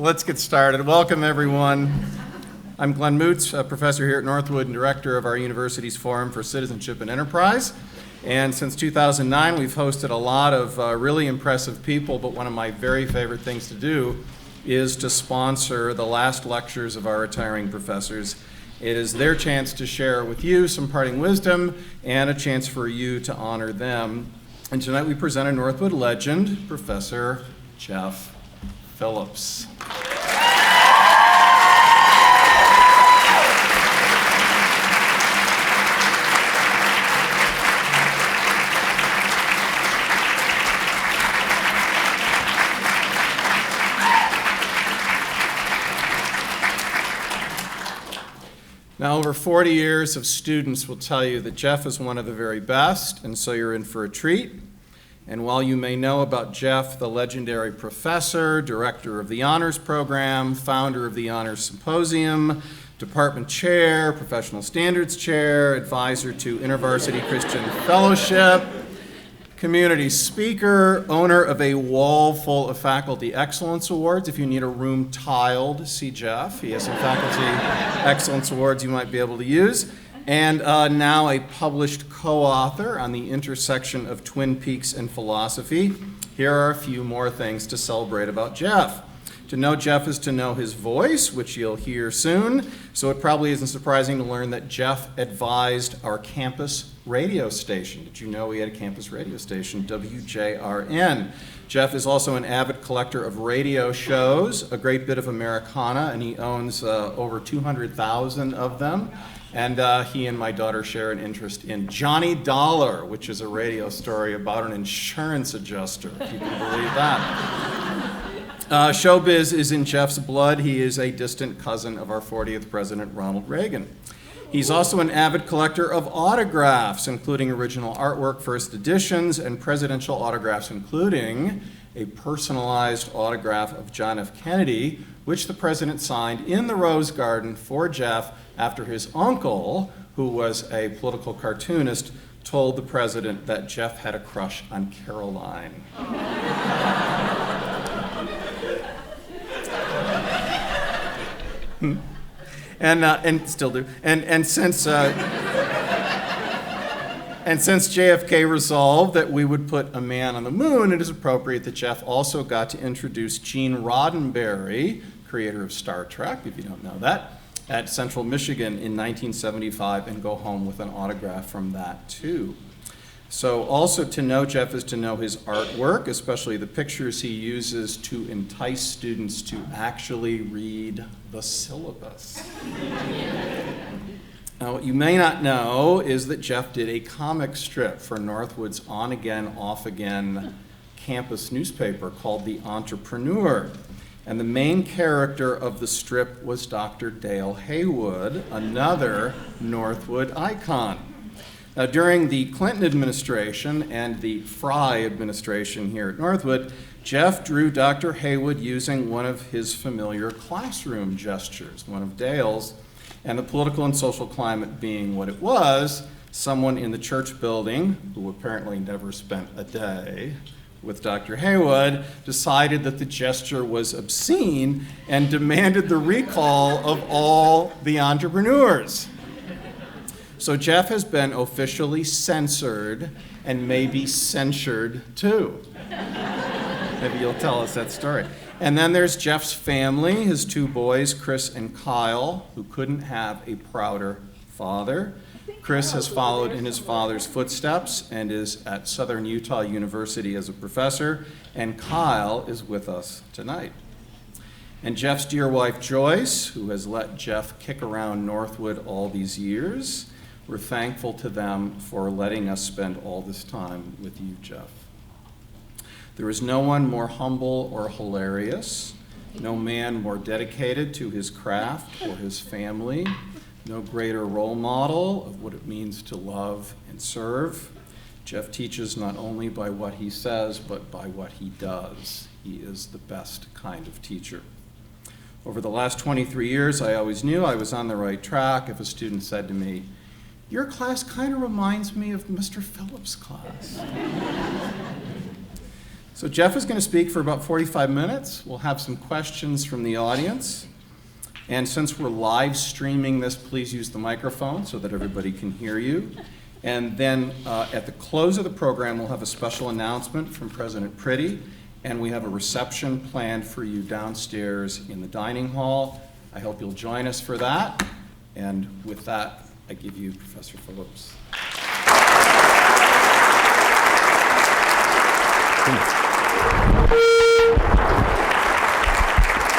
Let's get started. Welcome, everyone. I'm Glenn Moots, a professor here at Northwood and director of our university's Forum for Citizenship and Enterprise. And since 2009, we've hosted a lot of really impressive people, but one of my very favorite things to do is to sponsor the last lectures of our retiring professors. It is their chance to share with you some parting wisdom and a chance for you to honor them. And tonight we present a Northwood legend, Professor Jeff Phillips. Now, over 40 years of students will tell you that Jeff is one of the very best, and so you're in for a treat. And while you may know about Jeff, the legendary professor, director of the honors program, founder of the honors symposium, department chair, professional standards chair, advisor to InterVarsity Christian Fellowship, community speaker, owner of a wall full of faculty excellence awards. If you need a room tiled, see Jeff. He has some faculty excellence awards you might be able to use. And now a published co-author on the intersection of Twin Peaks and philosophy. Here are a few more things to celebrate about Jeff. To know Jeff is to know his voice, which you'll hear soon. So it probably isn't surprising to learn that Jeff advised our campus radio station. Did you know we had a campus radio station, WJRN? Jeff is also an avid collector of radio shows, a great bit of Americana, and he owns over 200,000 of them. And he and my daughter share an interest in Johnny Dollar, which is a radio story about an insurance adjuster, if you can believe that. Showbiz is in Jeff's blood. He is a distant cousin of our 40th President, Ronald Reagan. He's also an avid collector of autographs, including original artwork, first editions, and presidential autographs, including a personalized autograph of John F. Kennedy, which the president signed in the Rose Garden for Jeff after his uncle, who was a political cartoonist, told the president that Jeff had a crush on Caroline. And still do. And since JFK resolved that we would put a man on the moon, it is appropriate that Jeff also got to introduce Gene Roddenberry, creator of Star Trek, if you don't know that, at Central Michigan in 1975, and go home with an autograph from that too. So also to know Jeff is to know his artwork, especially the pictures he uses to entice students to actually read the syllabus. Now, what you may not know is that Jeff did a comic strip for Northwood's on-again, off-again campus newspaper called The Entrepreneur. And the main character of the strip was Dr. Dale Haywood, another Northwood icon. Now, during the Clinton administration and the Fry administration here at Northwood, Jeff drew Dr. Haywood using one of his familiar classroom gestures, one of Dale's, and the political and social climate being what it was, someone in the church building, who apparently never spent a day with Dr. Haywood, decided that the gesture was obscene and demanded the recall of all the entrepreneurs. So Jeff has been officially censored and maybe censured too. Maybe you'll tell us that story. And then there's Jeff's family, his two boys, Chris and Kyle, who couldn't have a prouder father. Chris has followed in his father's footsteps and is at Southern Utah University as a professor, and Kyle is with us tonight. And Jeff's dear wife, Joyce, who has let Jeff kick around Northwood all these years. We're thankful to them for letting us spend all this time with you, Jeff. There is no one more humble or hilarious, no man more dedicated to his craft or his family, no greater role model of what it means to love and serve. Jeff teaches not only by what he says, but by what he does. He is the best kind of teacher. Over the last 23 years, I always knew I was on the right track if a student said to me, "Your class kind of reminds me of Mr. Phillips' class." So Jeff is going to speak for about 45 minutes. We'll have some questions from the audience. And since we're live streaming this, please use the microphone so that everybody can hear you. And then at the close of the program, we'll have a special announcement from President Priddy, and we have a reception planned for you downstairs in the dining hall. I hope you'll join us for that. And with that, I give you Professor Phillips.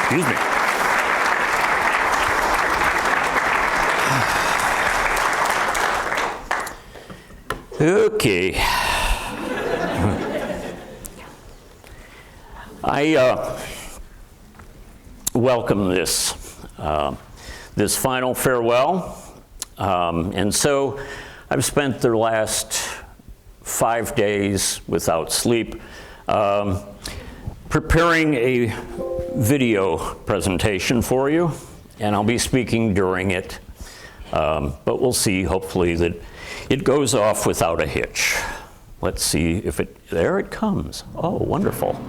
Excuse me. Okay. I welcome this final farewell. And so I've spent the last 5 days without sleep preparing a video presentation for you, and I'll be speaking during it. But we'll see, hopefully, that it goes off without a hitch. Let's see if there it comes. Oh, wonderful.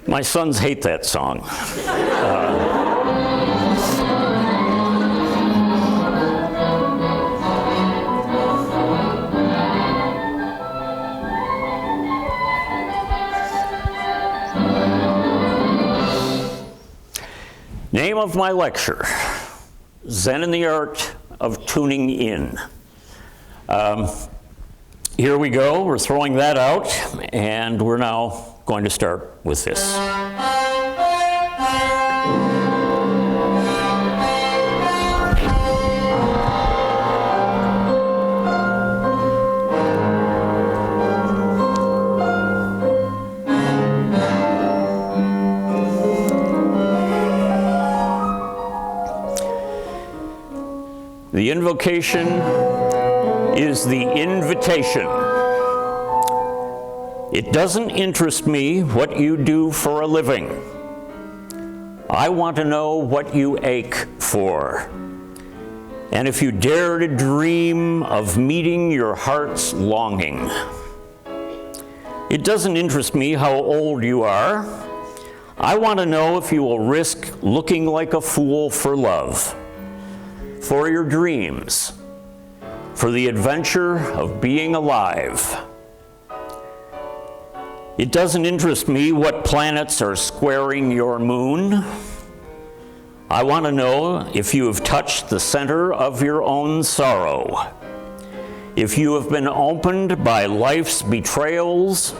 My sons hate that song. Name of my lecture, Zen and the Art of Tuning In. Here we go, we're throwing that out, and we're now going to start with this. The invocation is the invitation. It doesn't interest me what you do for a living. I want to know what you ache for. And if you dare to dream of meeting your heart's longing. It doesn't interest me how old you are. I want to know if you will risk looking like a fool for love, for your dreams, for the adventure of being alive. It doesn't interest me what planets are squaring your moon. I want to know if you have touched the center of your own sorrow, if you have been opened by life's betrayals,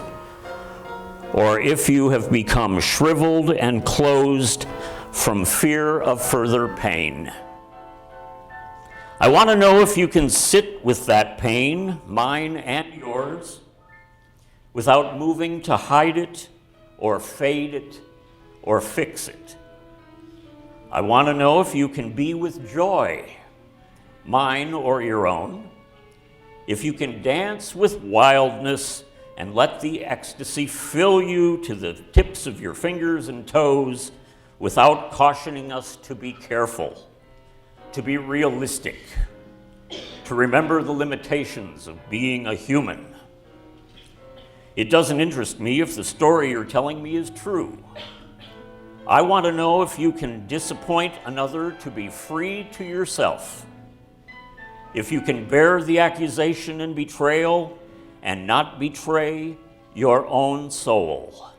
or if you have become shriveled and closed from fear of further pain. I want to know if you can sit with that pain, mine and yours, without moving to hide it, or fade it, or fix it. I want to know if you can be with joy, mine or your own, if you can dance with wildness and let the ecstasy fill you to the tips of your fingers and toes without cautioning us to be careful, to be realistic, to remember the limitations of being a human. It doesn't interest me if the story you're telling me is true. I want to know if you can disappoint another to be free to yourself, if you can bear the accusation and betrayal and not betray your own soul.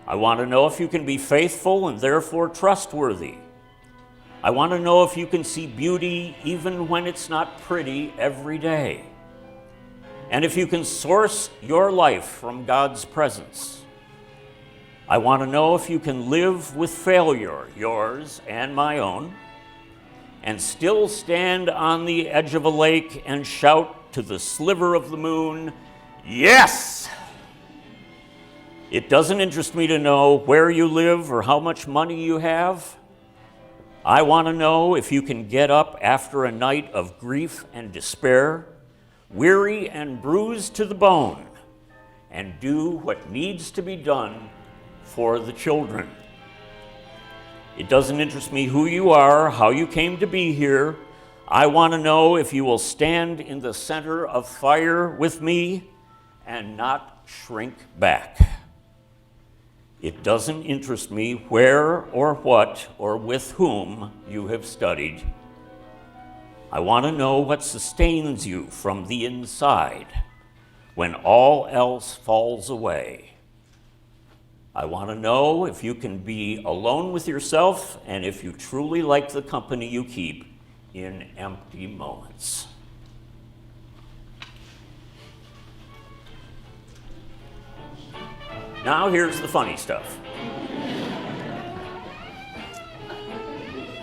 I want to know if you can be faithful and therefore trustworthy. I want to know if you can see beauty even when it's not pretty every day. And if you can source your life from God's presence. I want to know if you can live with failure, yours and my own, and still stand on the edge of a lake and shout to the sliver of the moon, yes! It doesn't interest me to know where you live or how much money you have. I want to know if you can get up after a night of grief and despair, weary and bruised to the bone, and do what needs to be done for the children. It doesn't interest me who you are, how you came to be here. I want to know if you will stand in the center of fire with me and not shrink back. It doesn't interest me where or what or with whom you have studied. I want to know what sustains you from the inside when all else falls away. I want to know if you can be alone with yourself and if you truly like the company you keep in empty moments. Now here's the funny stuff.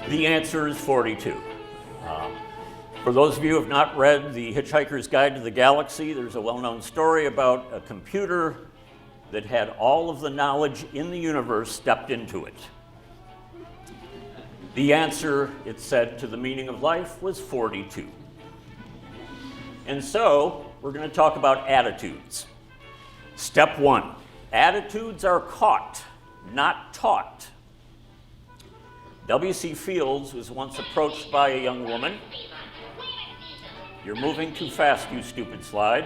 The answer is 42. For those of you who have not read The Hitchhiker's Guide to the Galaxy, there's a well-known story about a computer that had all of the knowledge in the universe stepped into it. The answer, it said, to the meaning of life was 42. And so, we're going to talk about attitudes. Step 1, attitudes are caught, not taught. W.C. Fields was once approached by a young woman. You're moving too fast, you stupid slide.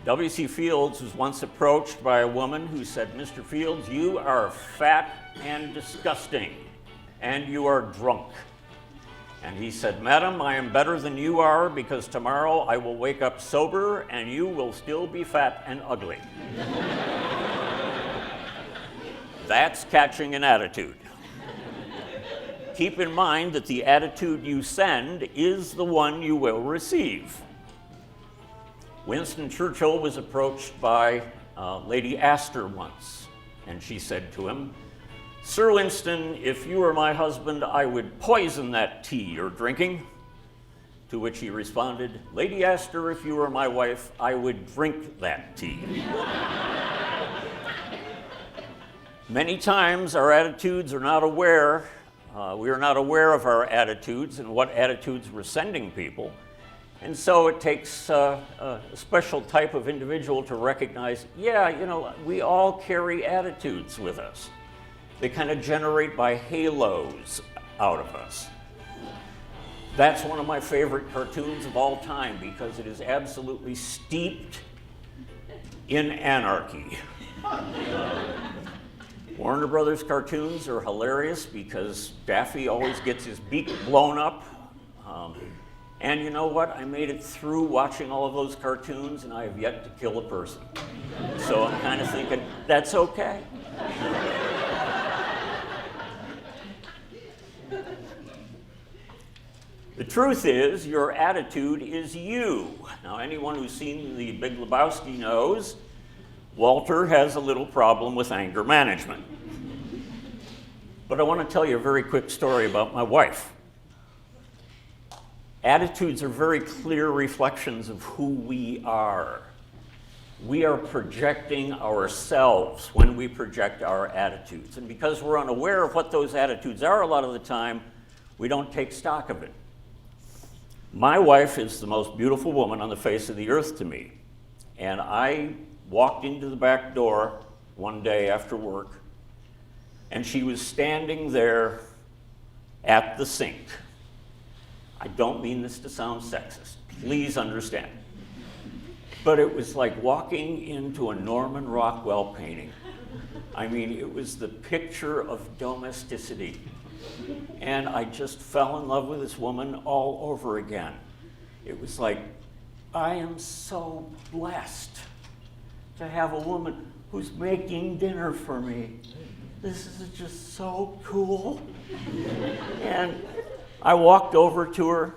W.C. Fields was once approached by a woman who said, Mr. Fields, you are fat and disgusting, and you are drunk. And he said, Madam, I am better than you are because tomorrow I will wake up sober and you will still be fat and ugly. That's catching an attitude. Keep in mind that the attitude you send is the one you will receive. Winston Churchill was approached by Lady Astor once, and she said to him, Sir Winston, if you were my husband, I would poison that tea you're drinking. To which he responded, Lady Astor, if you were my wife, I would drink that tea. Many times our attitudes are not aware, we are not aware of our attitudes and what attitudes we're sending people. And so it takes a special type of individual to recognize, yeah, you know, we all carry attitudes with us. They kind of generate by halos out of us. That's one of my favorite cartoons of all time because it is absolutely steeped in anarchy. Warner Brothers cartoons are hilarious because Daffy always gets his beak blown up. And you know what? I made it through watching all of those cartoons and I have yet to kill a person. So I'm kind of thinking, that's okay. The truth is, your attitude is you. Now, anyone who's seen The Big Lebowski knows Walter has a little problem with anger management. But I want to tell you a very quick story about my wife. Attitudes are very clear reflections of who we are. We are projecting ourselves when we project our attitudes. And because we're unaware of what those attitudes are a lot of the time, we don't take stock of it. My wife is the most beautiful woman on the face of the earth to me. And I walked into the back door one day after work, and she was standing there at the sink. I don't mean this to sound sexist. Please understand. But it was like walking into a Norman Rockwell painting. I mean, it was the picture of domesticity. And I just fell in love with this woman all over again. It was like, I am so blessed to have a woman who's making dinner for me. This is just so cool. And I walked over to her,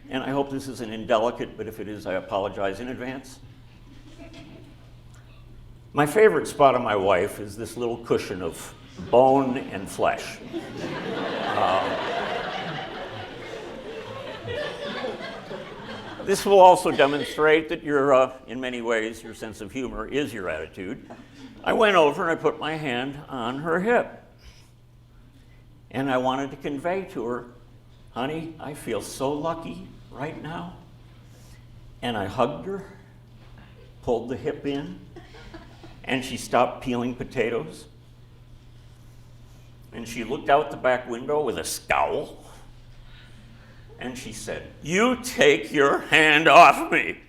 and I hope this isn't indelicate, but if it is, I apologize in advance. My favorite spot on my wife is this little cushion of bone and flesh. This will also demonstrate that in many ways, your sense of humor is your attitude. I went over and I put my hand on her hip. And I wanted to convey to her, honey, I feel so lucky right now. And I hugged her, pulled the hip in, and she stopped peeling potatoes. And she looked out the back window with a scowl. And she said, you take your hand off me.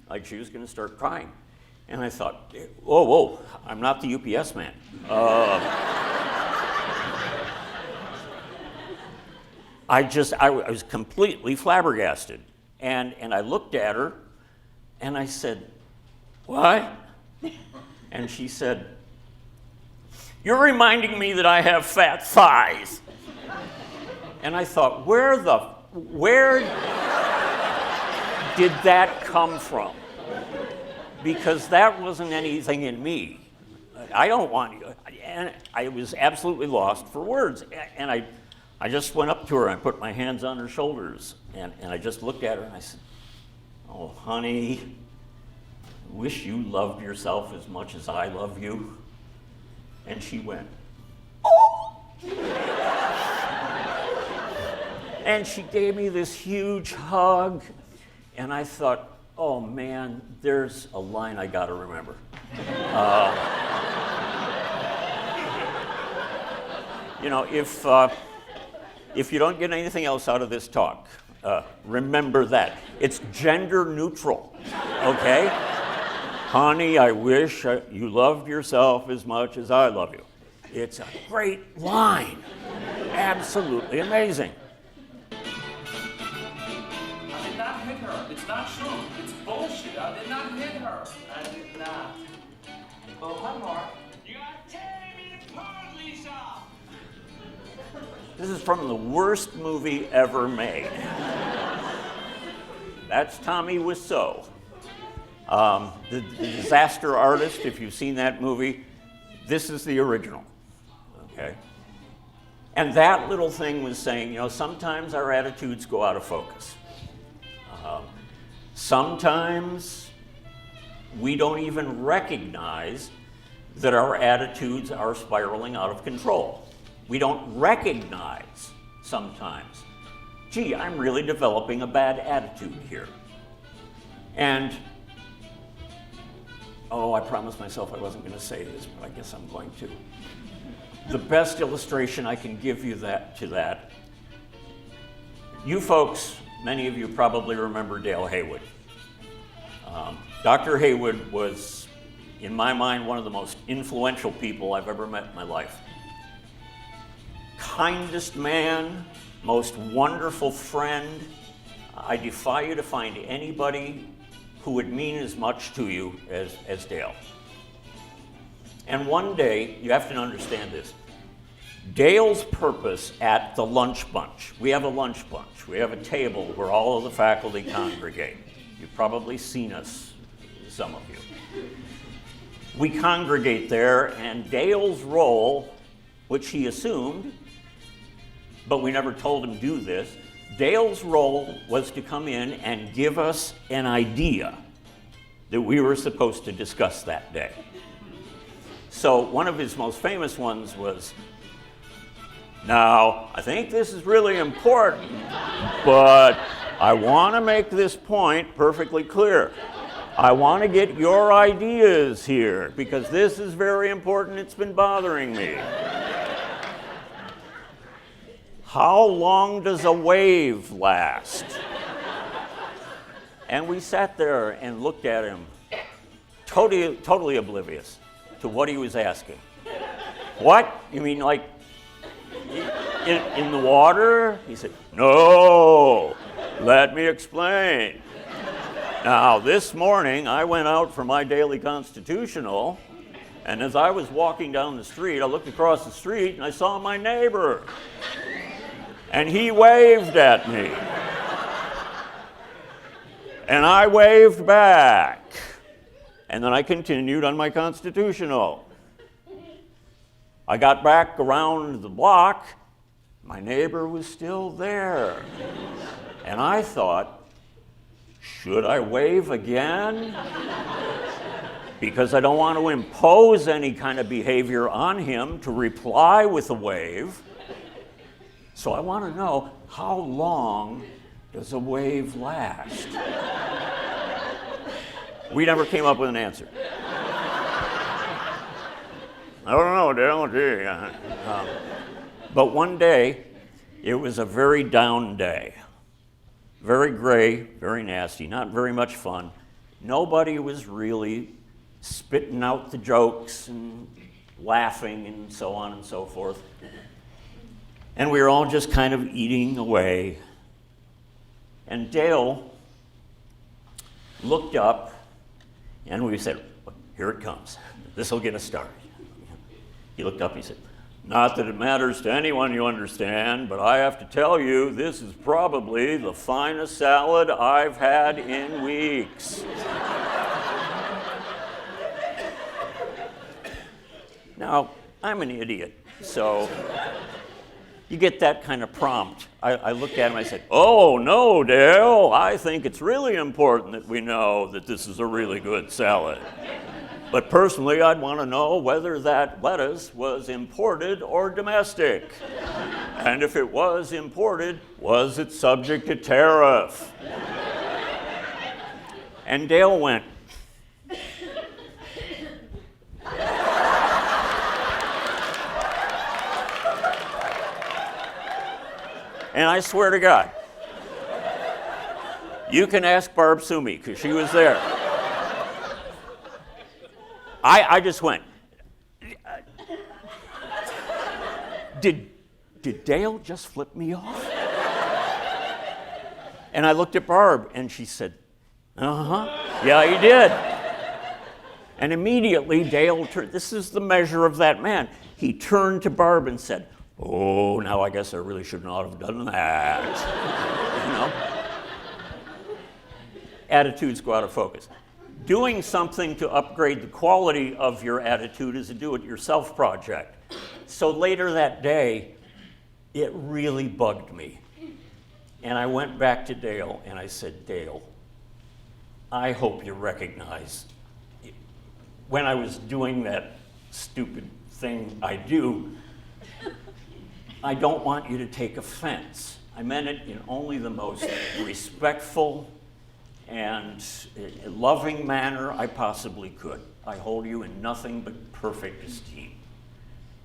Like she was going to start crying. And I thought, whoa, I'm not the UPS man. I was completely flabbergasted. And I looked at her and I said, what? And she said, you're reminding me that I have fat thighs. And I thought, where did that come from? Because that wasn't anything in me. I don't want you. And I was absolutely lost for words. And I just went up to her and I put my hands on her shoulders. And I just looked at her and I said, oh, honey, I wish you loved yourself as much as I love you. And she went, oh. And she gave me this huge hug. And I thought, oh man, there's a line I gotta remember. If you don't get anything else out of this talk, remember that. It's gender neutral, okay? Honey, I wish you loved yourself as much as I love you. It's a great line. Absolutely amazing. I did not hit her. It's not true. It's bullshit. I did not hit her. I did not. Oh, hi, Mark. You are tearing me apart, Lisa. This is from the worst movie ever made. That's Tommy Wiseau. The Disaster Artist, if you've seen that movie, this is the original, okay? And that little thing was saying, sometimes our attitudes go out of focus. Sometimes we don't even recognize that our attitudes are spiraling out of control. We don't recognize sometimes, gee, I'm really developing a bad attitude here. And I promised myself I wasn't going to say this, but I guess I'm going to. The best illustration I can give you to that, you folks, many of you probably remember Dale Haywood. Dr. Haywood was, in my mind, one of the most influential people I've ever met in my life. Kindest man, most wonderful friend. I defy you to find anybody who would mean as much to you as Dale. And one day, you have to understand this, Dale's purpose at the lunch bunch, we have a lunch bunch, we have a table where all of the faculty congregate. You've probably seen us, some of you. We congregate there, and Dale's role, which he assumed, but we never told him do this, Dale's role was to come in and give us an idea that we were supposed to discuss that day. So one of his most famous ones was, now, I think this is really important, but I want to make this point perfectly clear. I want to get your ideas here because this is very important. It's been bothering me. How long does a wave last? And we sat there and looked at him, totally oblivious to what he was asking. What? You mean like in the water? He said, no, let me explain. Now, this morning, I went out for my daily constitutional, and as I was walking down the street, I looked across the street and I saw my neighbor. And he waved at me. And I waved back. And then I continued on my constitutional. I got back around the block, my neighbor was still there. And I thought, should I wave again? Because I don't want to impose any kind of behavior on him to reply with a wave. So I want to know, how long does a wave last? We never came up with an answer. I don't know, Dale. Gee. But one day, it was a very down day. Very gray, very nasty, not very much fun. Nobody was really spitting out the jokes and laughing and so on and so forth. And we were all just kind of eating away. And Dale looked up, and we said, here it comes. This will get us started. He looked up, he said, not that it matters to anyone, you understand, but I have to tell you, this is probably the finest salad I've had in weeks. Now, I'm an idiot, so you get that kind of prompt. I looked at him, I said, oh, no, Dale, I think it's really important that we know that this is a really good salad. But personally, I'd want to know whether that lettuce was imported or domestic. And if it was imported, was it subject to tariff? And Dale went. And I swear to God, you can ask Barb Sumi, because she was there. I just went, did Dale just flip me off? And I looked at Barb, and she said, yeah, he did. And immediately Dale turned, this is the measure of that man. He turned to Barb and said, oh, now I guess I really should not have done that. You know? Attitudes go out of focus. Doing something to upgrade the quality of your attitude is a do-it-yourself project. So later that day, it really bugged me. And I went back to Dale and I said, Dale, I hope you recognize when I was doing that stupid thing I do, I don't want you to take offense. I meant it in only the most respectful and loving manner I possibly could. I hold you in nothing but perfect esteem.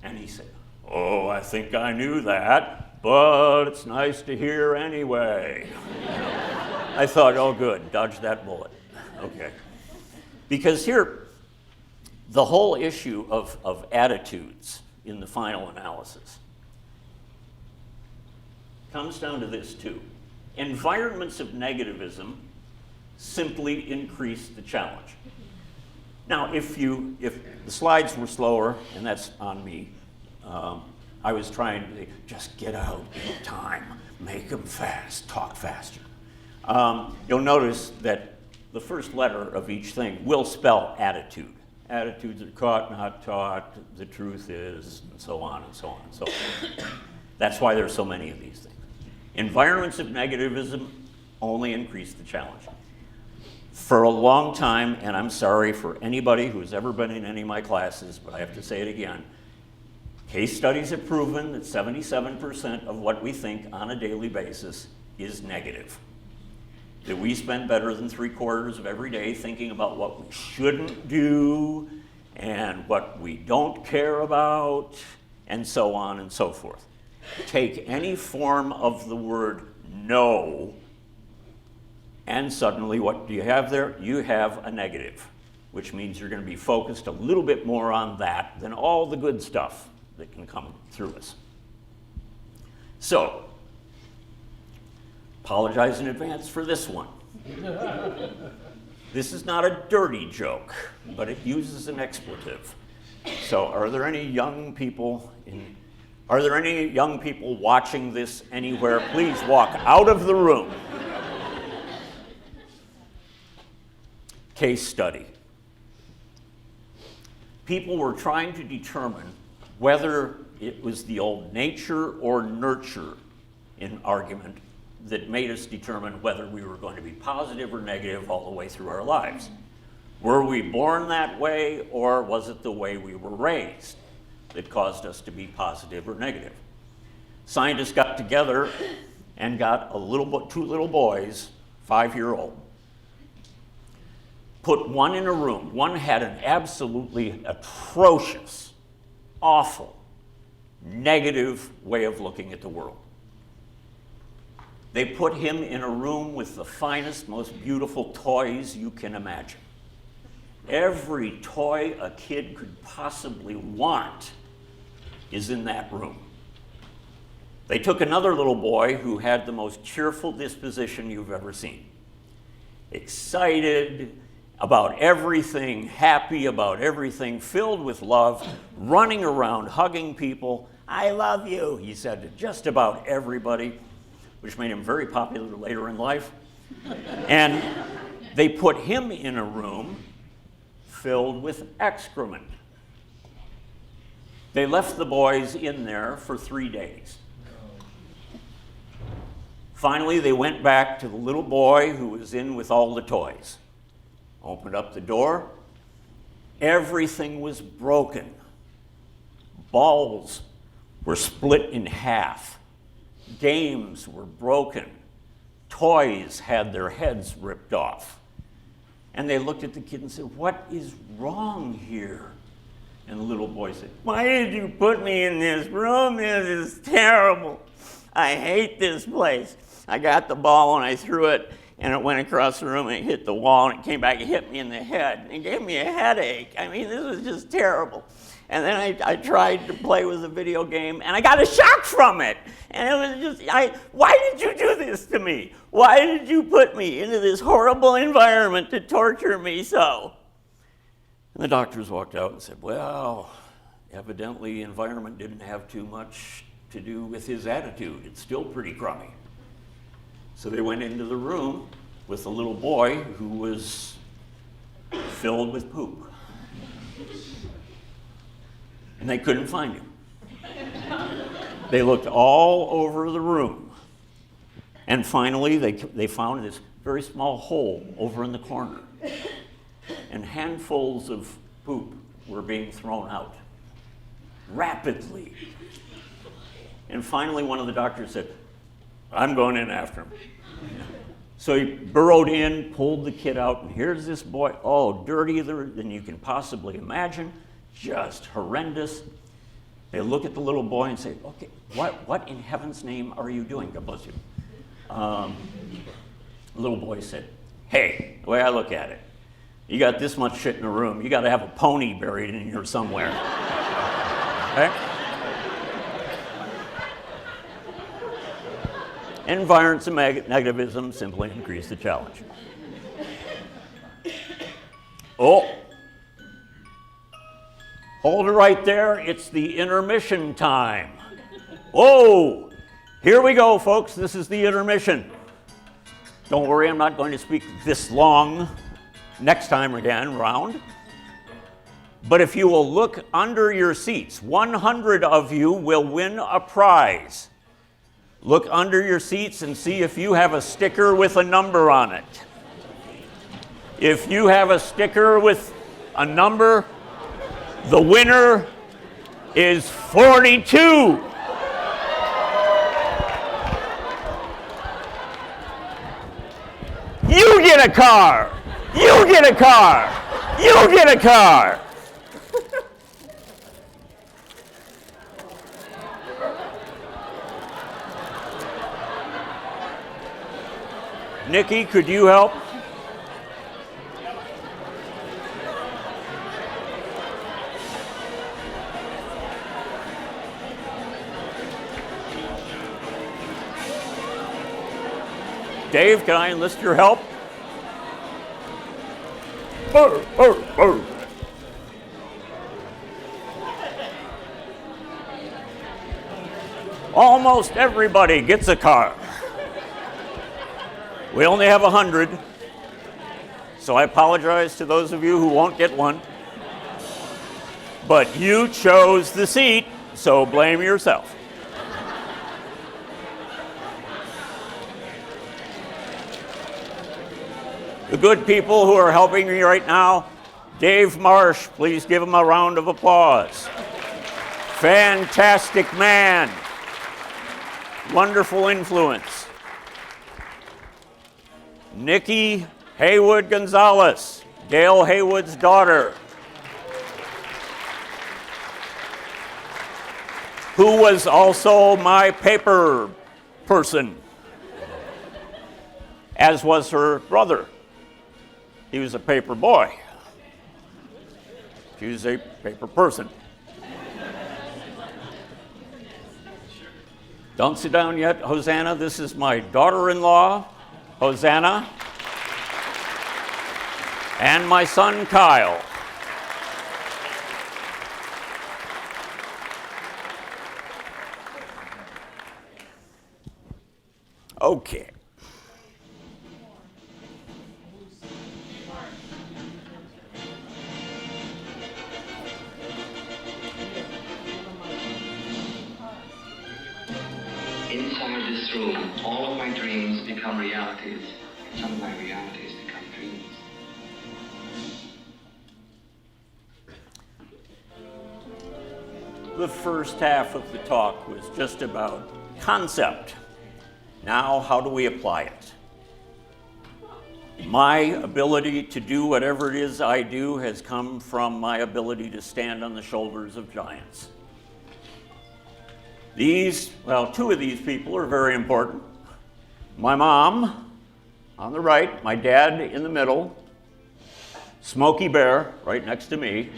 And he said, oh, I think I knew that, but it's nice to hear anyway. I thought, oh good, dodge that bullet. Okay. Because here, the whole issue of attitudes in the final analysis comes down to this too. Environments of negativism simply increase the challenge. Now, if the slides were slower, and that's on me, I was trying to just get out in time, make them fast, talk faster. You'll notice that the first letter of each thing will spell attitude. Attitudes are caught, not taught, the truth is, and so on and so on and so on. That's why there's so many of these things. Environments of negativism only increase the challenge. For a long time, and I'm sorry for anybody who's ever been in any of my classes, but I have to say it again, case studies have proven that 77% of what we think on a daily basis is negative. That we spend better than 3/4 of every day thinking about what we shouldn't do and what we don't care about, and so on and so forth. Take any form of the word no, and suddenly what do you have there? You have a negative, which means you're going to be focused a little bit more on that than all the good stuff that can come through us. So, apologize in advance for this one. This is not a dirty joke, but it uses an expletive. So are there any young people watching this anywhere? Please walk out of the room. Case study. people were trying to determine whether it was the old nature or nurture in argument that made us determine whether we were going to be positive or negative all the way through our lives. Were we born that way, or was it the way we were raised that caused us to be positive or negative? Scientists got together and got two little boys, 5-year-old, put one in a room. One had an absolutely atrocious, awful, negative way of looking at the world. They put him in a room with the finest, most beautiful toys you can imagine. Every toy a kid could possibly want is in that room. They took another little boy who had the most cheerful disposition you've ever seen. Excited about everything, happy about everything, filled with love, running around, hugging people. "I love you," he said to just about everybody, which made him very popular later in life. And they put him in a room filled with excrement. They left the boys in there for 3 days. Finally, they went back to the little boy who was in with all the toys. Opened up the door. Everything was broken. Balls were split in half. Games were broken. Toys had their heads ripped off. And they looked at the kid and said, "What is wrong here?" And the little boy said, "Why did you put me in this room? This is terrible. I hate this place. I got the ball and I threw it, and it went across the room and it hit the wall, and it came back and hit me in the head. It gave me a headache. I mean, this was just terrible. And then I tried to play with a video game, and I got a shock from it. And it was just, why did you do this to me? Why did you put me into this horrible environment to torture me so?" And the doctors walked out and said, "Well, evidently the environment didn't have too much to do with his attitude. It's still pretty crummy." So they went into the room with a little boy who was filled with poop. And they couldn't find him. They looked all over the room. And finally, they found this very small hole over in the corner. And handfuls of poop were being thrown out rapidly. And finally, one of the doctors said, "I'm going in after him." So he burrowed in, pulled the kid out, and here's this boy, dirtier than you can possibly imagine, just horrendous. They look at the little boy and say, "Okay, what in heaven's name are you doing? God bless you." The little boy said, "Hey, the way I look at it, you got this much shit in a room, you got to have a pony buried in here somewhere." Okay? Environments and negativism simply increase the challenge. Hold it right there. It's the intermission time. Whoa! Here we go, folks. This is the intermission. Don't worry, I'm not going to speak this long next time again round. But if you will look under your seats, 100 of you will win a prize. Look under your seats and see if you have a sticker with a number on it. If you have a sticker with a number, the winner is 42. You get a car. You get a car. You get a car. Nikki, could you help? Dave, can I enlist your help? Burr, burr, burr. Almost everybody gets a car. We only have 100, so I apologize to those of you who won't get one. But you chose the seat, so blame yourself. The good people who are helping me right now, Dave Marsh, please give him a round of applause. Fantastic man. Wonderful influence. Nikki Haywood Gonzalez, Dale Haywood's daughter, who was also my paper person, as was her brother. He was a paper boy. She was a paper person. Don't sit down yet, Hosanna. This is my daughter-in-law, Hosanna, and my son, Kyle. Okay. Inside this room, all of my dreams become realities. Some of my realities become dreams. The first half of the talk was just about concept. Now, how do we apply it? My ability to do whatever it is I do has come from my ability to stand on the shoulders of giants. Two of these people are very important. My mom on the right, my dad in the middle, Smokey Bear right next to me,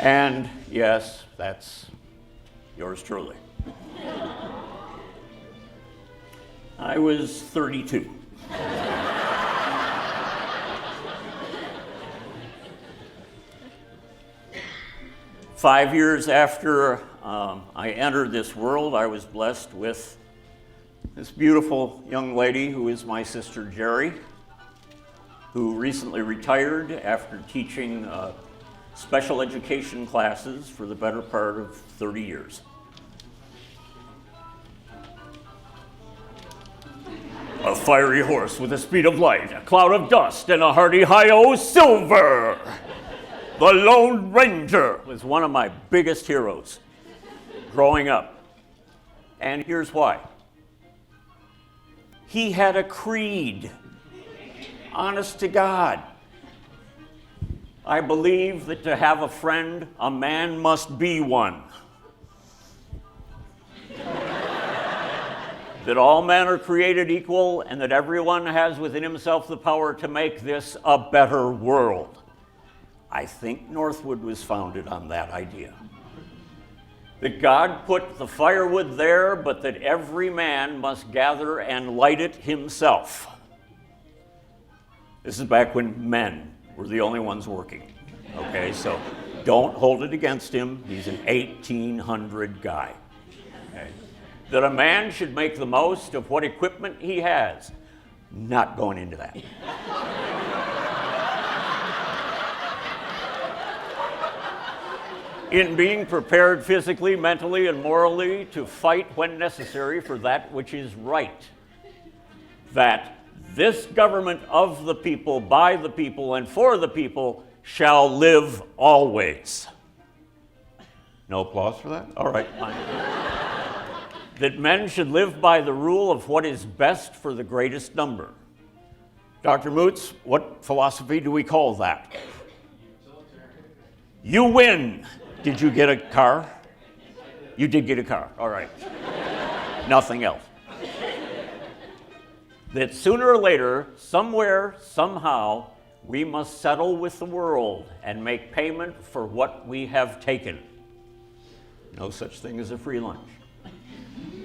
and yes, that's yours truly. I was 32. Five years after I entered this world, I was blessed with this beautiful young lady who is my sister Jerry, who recently retired after teaching special education classes for the better part of 30 years. A fiery horse with the speed of light, a cloud of dust, and a hearty hi-oh silver. The Lone Ranger was one of my biggest heroes growing up. And here's why. He had a creed. Honest to God. I believe that to have a friend, a man must be one. That all men are created equal and that everyone has within himself the power to make this a better world. I think Northwood was founded on that idea. That God put the firewood there, but that every man must gather and light it himself. This is back when men were the only ones working. Okay, so don't hold it against him. He's an 1800 guy. Okay. That a man should make the most of what equipment he has. Not going into that. In being prepared physically, mentally, and morally to fight when necessary for that which is right. That this government of the people, by the people, and for the people shall live always. No applause for that? All right, fine. That men should live by the rule of what is best for the greatest number. Dr. Moots, what philosophy do we call that? You win. Did you get a car? You did get a car, all right. Nothing else. That sooner or later, somewhere, somehow, we must settle with the world and make payment for what we have taken. No such thing as a free lunch.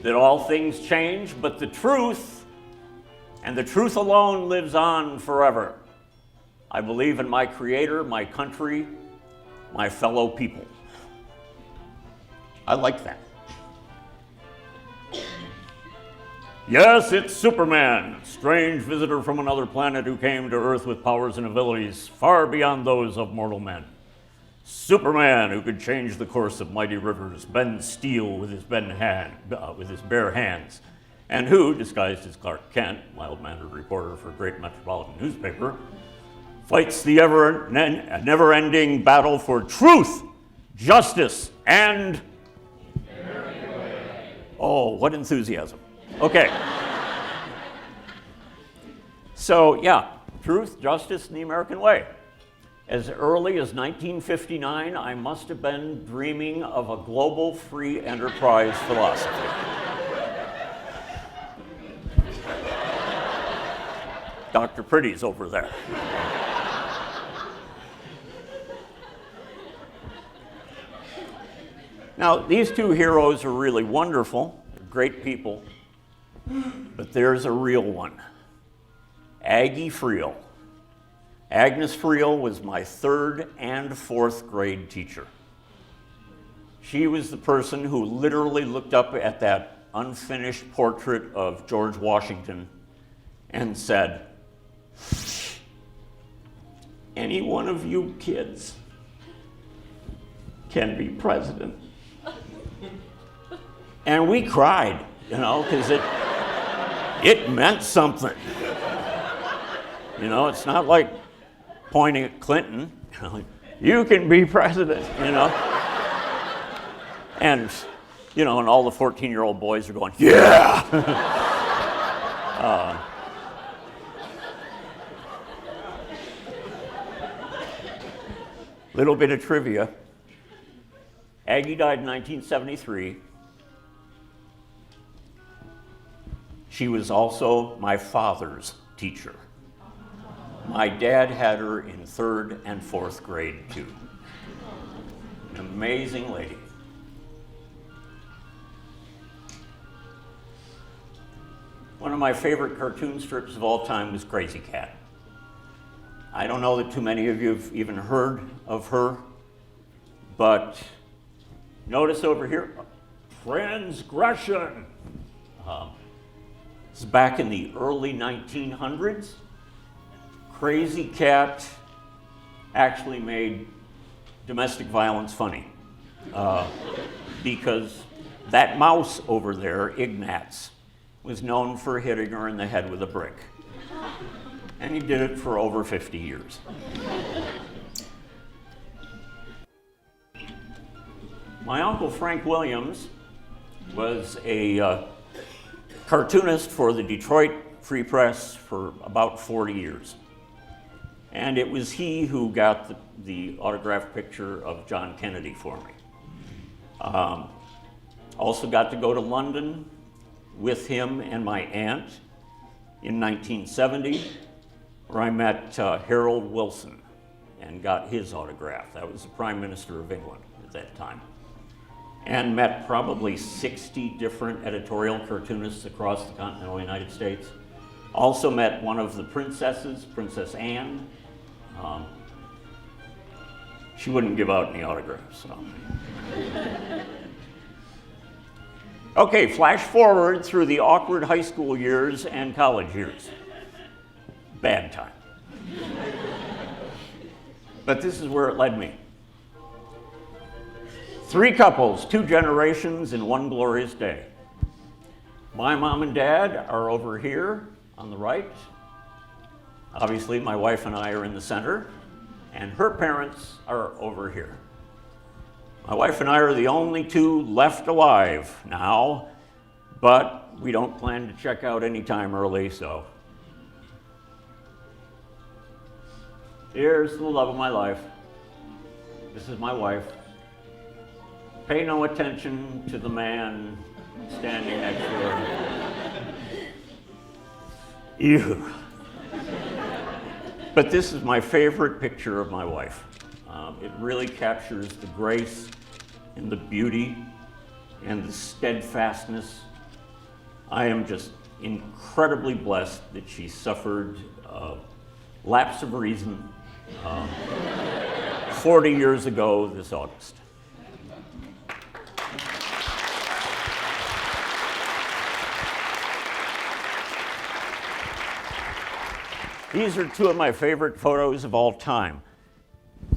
That all things change, but the truth, and the truth alone, lives on forever. I believe in my Creator, my country, my fellow people. I like that. Yes, it's Superman, strange visitor from another planet who came to Earth with powers and abilities far beyond those of mortal men. Superman who could change the course of mighty rivers, bend steel with his bare hands, and who, disguised as Clark Kent, mild-mannered reporter for a great metropolitan newspaper, fights the never-ending battle for truth, justice, and... Oh, what enthusiasm. Okay. So, yeah, truth, justice, and the American way. As early as 1959, I must have been dreaming of a global free enterprise philosophy. Dr. Pretty's over there. Now, these two heroes are really wonderful. They're great people. But there's a real one. Aggie Friel. Agnes Friel was my 3rd and 4th grade teacher. She was the person who literally looked up at that unfinished portrait of George Washington and said, "Any one of you kids can be president." And we cried, because it meant something. It's not like pointing at Clinton, you can be president, And, and all the 14-year-old boys are going, yeah! Little bit of trivia. Aggie died in 1973. She was also my father's teacher. My dad had her in 3rd and 4th grade, too. An amazing lady. One of my favorite cartoon strips of all time was Crazy Cat. I don't know that too many of you have even heard of her, but notice over here, transgression. This is back in the early 1900s. Crazy Cat actually made domestic violence funny because that mouse over there, Ignatz, was known for hitting her in the head with a brick. And he did it for over 50 years. My uncle Frank Williams was a cartoonist for the Detroit Free Press for about 40 years. And it was he who got the autographed picture of John Kennedy for me. Also got to go to London with him and my aunt in 1970, where I met Harold Wilson and got his autograph. That was the Prime Minister of England at that time. And met probably 60 different editorial cartoonists across the continental United States. Also met one of the princesses, Princess Anne. She wouldn't give out any autographs. So. Okay, flash forward through the awkward high school years and college years. Bad time. But this is where it led me. 3 couples, 2 generations in one glorious day. My mom and dad are over here on the right. Obviously, my wife and I are in the center, and her parents are over here. My wife and I are the only 2 left alive now, but we don't plan to check out anytime early, so. Here's the love of my life. This is my wife. Pay no attention to the man standing next to her. Ew. But this is my favorite picture of my wife. It really captures the grace and the beauty and the steadfastness. I am just incredibly blessed that she suffered lapse of reason 40 years ago this August. These are 2 of my favorite photos of all time.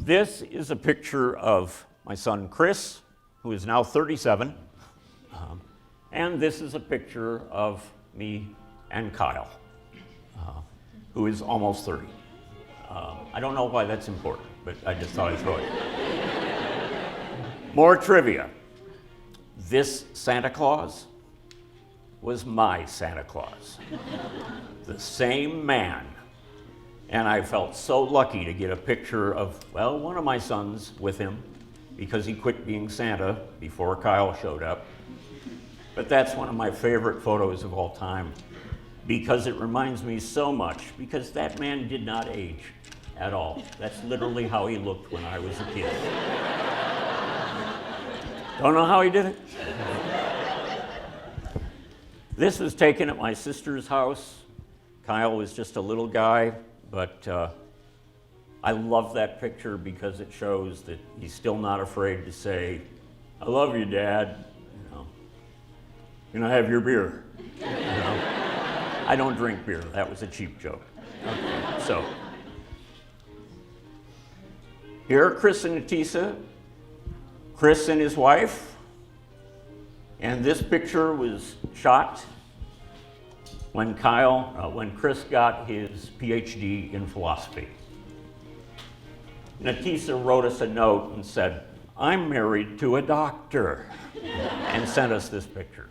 This is a picture of my son Chris, who is now 37. And this is a picture of me and Kyle, who is almost 30. I don't know why that's important, but I just thought I'd throw it. More trivia. This Santa Claus was my Santa Claus. The same man. And I felt so lucky to get a picture of, well, one of my sons with him, because he quit being Santa before Kyle showed up. But that's one of my favorite photos of all time, because it reminds me so much, because that man did not age at all. That's literally how he looked when I was a kid. Don't know how he did it. This was taken at my sister's house. Kyle was just a little guy, but I love that picture because it shows that he's still not afraid to say, "I love you, Dad. Can I have your beer?" I don't drink beer. That was a cheap joke. Okay, so here are Chris and Tisa, Chris and his wife, and this picture was shot when Chris got his PhD in philosophy. Tisa wrote us a note and said, "I'm married to a doctor," and sent us this picture.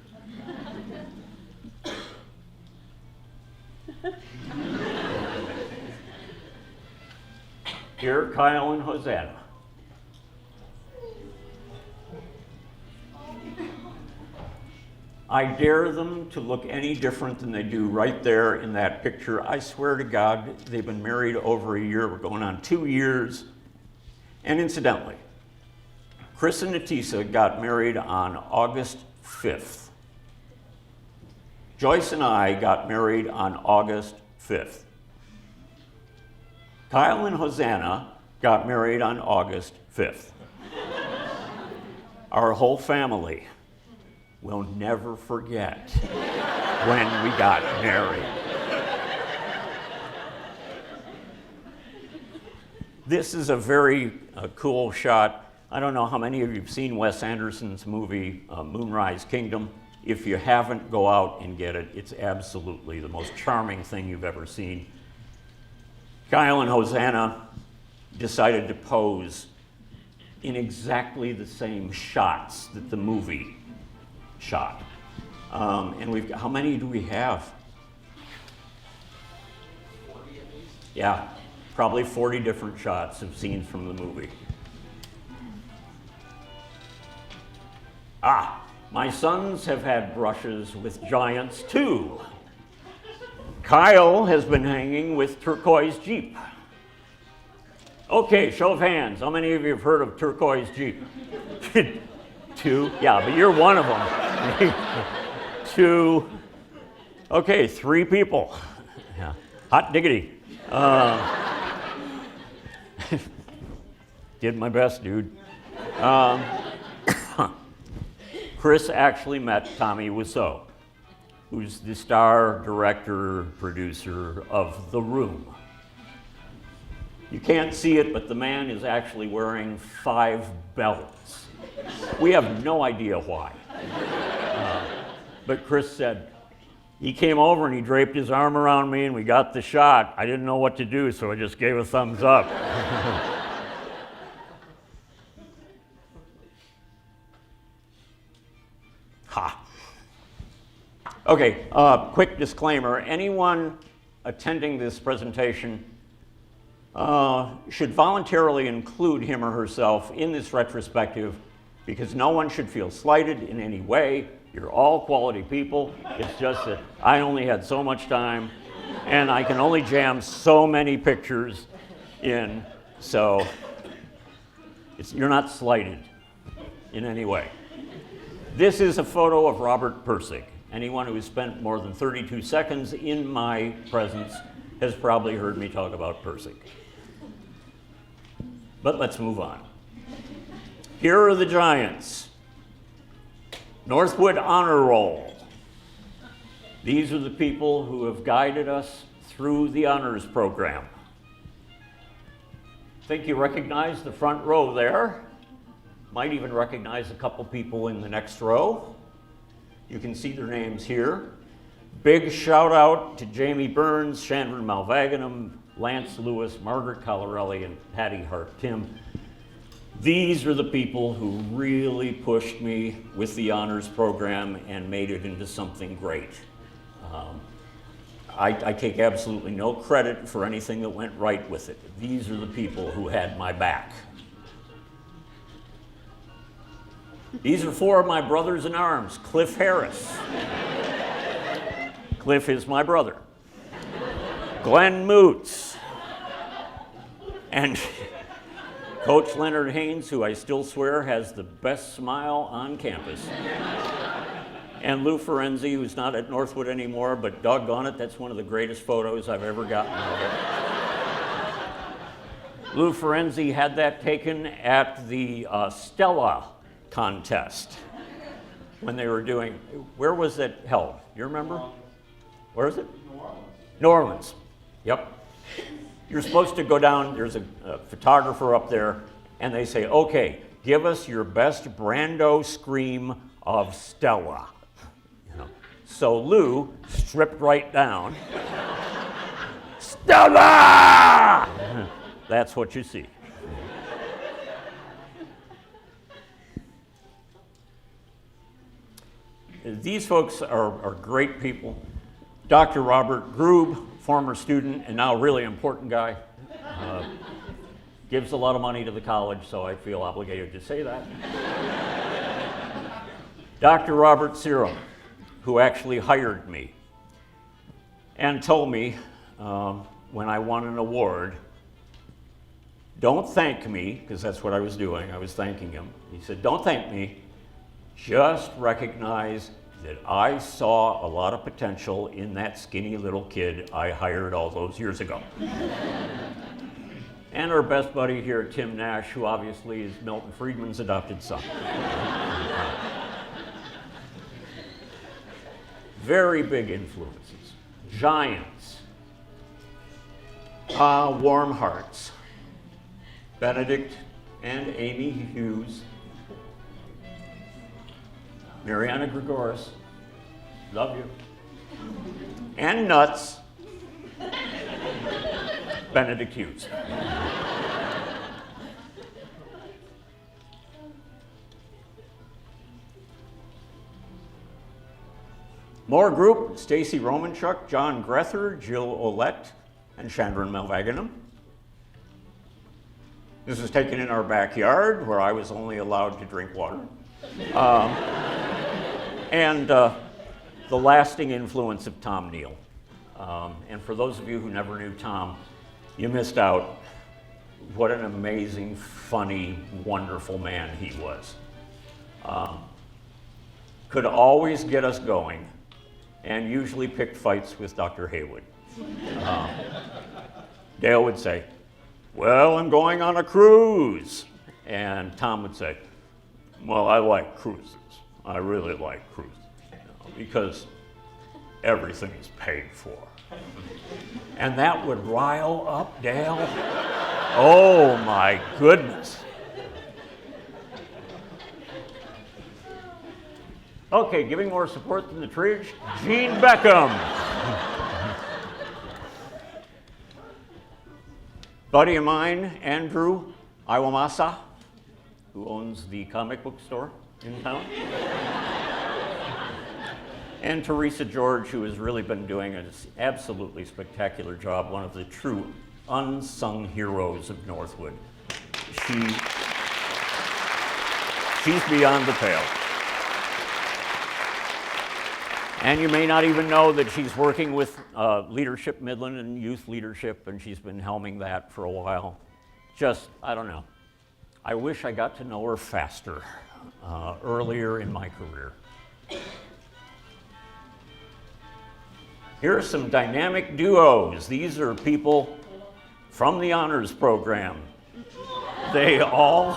Here, Kyle and Hosanna. I dare them to look any different than they do right there in that picture. I swear to God, they've been married over a year. We're going on 2 years. And incidentally, Chris and Tisa got married on August 5th. Joyce and I got married on August 5th. Kyle and Hosanna got married on August 5th. Our whole family will never forget when we got married. This is a very cool shot. I don't know how many of you have seen Wes Anderson's movie, Moonrise Kingdom. If you haven't, go out and get it. It's absolutely the most charming thing you've ever seen. Kyle and Hosanna decided to pose in exactly the same shots that the movie shot. And we've got, how many do we have? 40 at least. Yeah, probably 40 different shots of scenes from the movie. My sons have had brushes with giants too. Kyle has been hanging with Turquoise Jeep. Okay, show of hands. How many of you have heard of Turquoise Jeep? 2? Yeah, but you're one of them. 2. Okay, 3 people. Yeah. Hot diggity. Did my best, dude. Chris actually met Tommy Wiseau, who's the star, director, producer of The Room. You can't see it, but the man is actually wearing 5 belts. We have no idea why. But Chris said, he came over and he draped his arm around me and we got the shot. I didn't know what to do, so I just gave a thumbs up. Ha. Okay, quick disclaimer. Anyone attending this presentation should voluntarily include him or herself in this retrospective because no one should feel slighted in any way. You're all quality people. It's just that I only had so much time and I can only jam so many pictures in, so you're not slighted in any way. This is a photo of Robert Pirsig. Anyone who has spent more than 32 seconds in my presence has probably heard me talk about Pirsig. But let's move on. Here are the giants. Northwood Honor Roll. These are the people who have guided us through the honors program. think you recognize the front row there. Might even recognize a couple people in the next row. You can see their names here. Big shout out to Jamie Burns, Chandra Malvaganum, Lance Lewis, Margaret Collarelli, and Patty Hart Tim. These are the people who really pushed me with the honors program and made it into something great. I take absolutely no credit for anything that went right with it. These are the people who had my back. These are 4 of my brothers in arms. Cliff Harris. Cliff is my brother. Glenn Moots. And Coach Leonard Haynes, who I still swear has the best smile on campus. And Lou Ferenzi, who's not at Northwood anymore, but doggone it, that's one of the greatest photos I've ever gotten of it. Lou Ferenzi had that taken at the Stella contest when they were doing, where was it held? You remember? Where is it? New Orleans. Yep. You're supposed to go down, there's a photographer up there, and they say, okay, give us your best Brando scream of Stella. So Lou stripped right down. Stella! That's what you see. These folks are great people. Dr. Robert Grube, former student and now really important guy, gives a lot of money to the college, so I feel obligated to say that. Dr. Robert Ciro, who actually hired me and told me when I won an award, don't thank me, because that's what I was doing, I was thanking him. He said, don't thank me, just recognize that I saw a lot of potential in that skinny little kid I hired all those years ago. And our best buddy here, Tim Nash, who obviously is Milton Friedman's adopted son. Very big influences, giants, warm hearts, Benedict and Amy Hughes, Mariana Gregoris, love you, and Nuts, Benedict Hughes. More group, Stacy Romanchuk, John Grether, Jill Olette, and Chandran Malvaganum. This was taken in our backyard where I was only allowed to drink water. And the lasting influence of Tom Neal. And for those of you who never knew Tom, you missed out. What an amazing, funny, wonderful man he was. Could always get us going, and usually picked fights with Dr. Haywood. Dale would say, well, I'm going on a cruise. And Tom would say, well, I like cruises. I really like cruises, because everything is paid for. And that would rile up Dale. Oh my goodness. Okay, giving more support than the Tridge, Gene Beckham. Buddy of mine, Andrew Iwamasa, who owns the comic book store in town. And Theresa George, who has really been doing an absolutely spectacular job, one of the true unsung heroes of Northwood. She's beyond the pale. And you may not even know that she's working with Leadership Midland and Youth Leadership, and she's been helming that for a while. Just, I don't know. I wish I got to know her faster, earlier in my career. Here are some dynamic duos. These are people from the honors program. They all,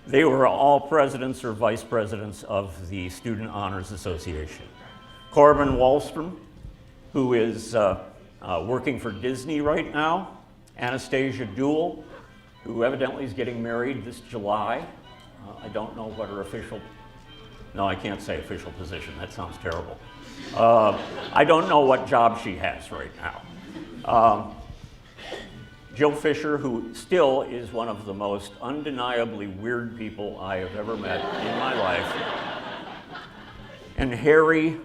they were all presidents or vice presidents of the Student Honors Association. Corbin Wallstrom, who is working for Disney right now, Anastasia Duell, who evidently is getting married this July. I don't know what her official, no, I can't say official position, that sounds terrible. I don't know what job she has right now. Jill Fisher, who still is one of the most undeniably weird people I have ever met in my life. And Harry,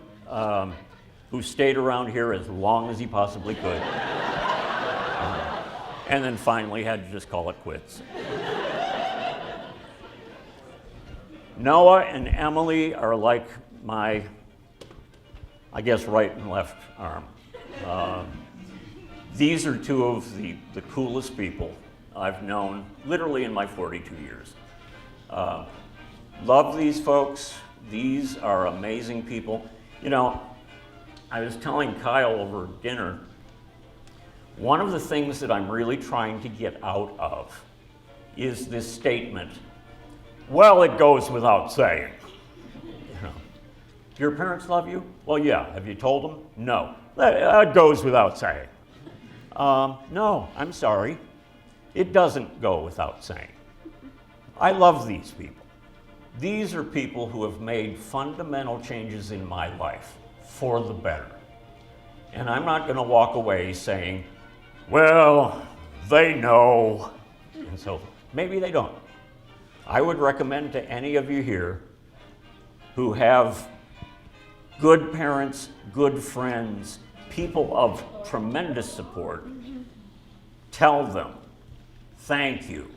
who stayed around here as long as he possibly could. And then finally had to just call it quits. Noah and Emily are like my, I guess, right and left arm. These are two of the coolest people I've known literally in my 42 years. Love these folks. These are amazing people. You know, I was telling Kyle over dinner, one of the things that I'm really trying to get out of is this statement, well, it goes without saying. You know, do your parents love you? Well, yeah. Have you told them? No. That goes without saying. No, I'm sorry. It doesn't go without saying. I love these people. These are people who have made fundamental changes in my life for the better. And I'm not going to walk away saying, well, they know. And so maybe they don't. I would recommend to any of you here who have good parents, good friends, people of tremendous support, tell them, thank you.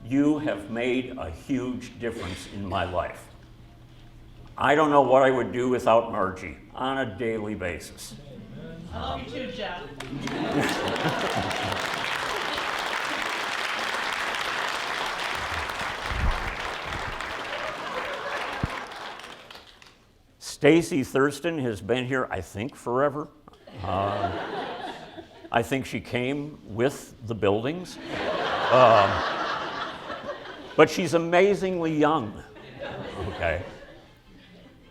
You have made a huge difference in my life. I don't know what I would do without Margie on a daily basis. I love you too, Jeff. Stacy Thurston has been here, I think, forever. I think she came with the buildings. But she's amazingly young, okay?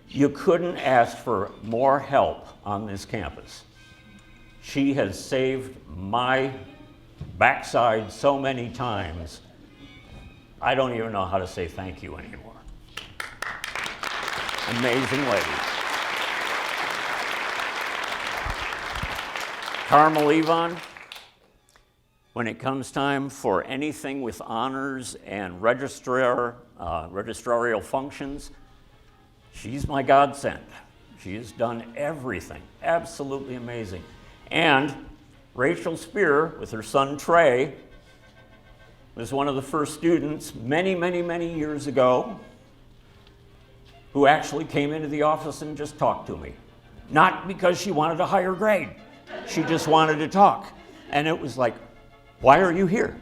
You couldn't ask for more help on this campus. She has saved my backside so many times, I don't even know how to say thank you anymore. Amazing lady. Carmel Yvonne, when it comes time for anything with honors and registrarial functions, she's my godsend. She has done everything, absolutely amazing. And Rachel Spear, with her son Trey, was one of the first students many, many, many years ago who actually came into the office and just talked to me. Not because she wanted a higher grade. She just wanted to talk. And it was like, why are you here?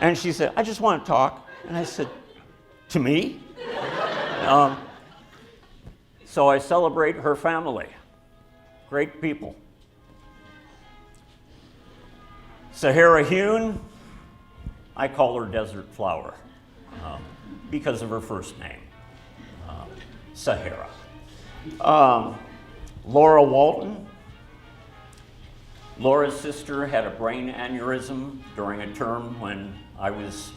And she said, I just want to talk. And I said, to me? So I celebrate her family. Great people. Sahara Hune, I call her Desert Flower because of her first name, Sahara. Laura Walton. Laura's sister had a brain aneurysm during a term when I was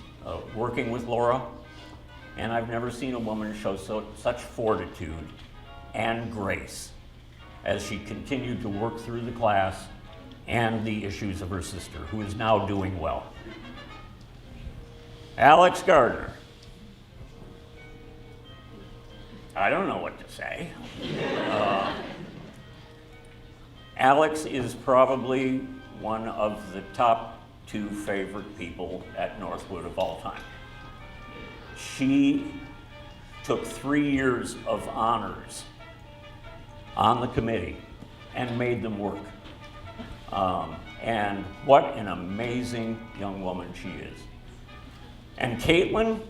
working with Laura, and I've never seen a woman show such fortitude and grace as she continued to work through the class and the issues of her sister, who is now doing well. Alex Gardner. I don't know what to say. Alex is probably one of the top 2 favorite people at Northwood of all time. She took 3 years of honors on the committee and made them work. And what an amazing young woman she is. And Caitlin,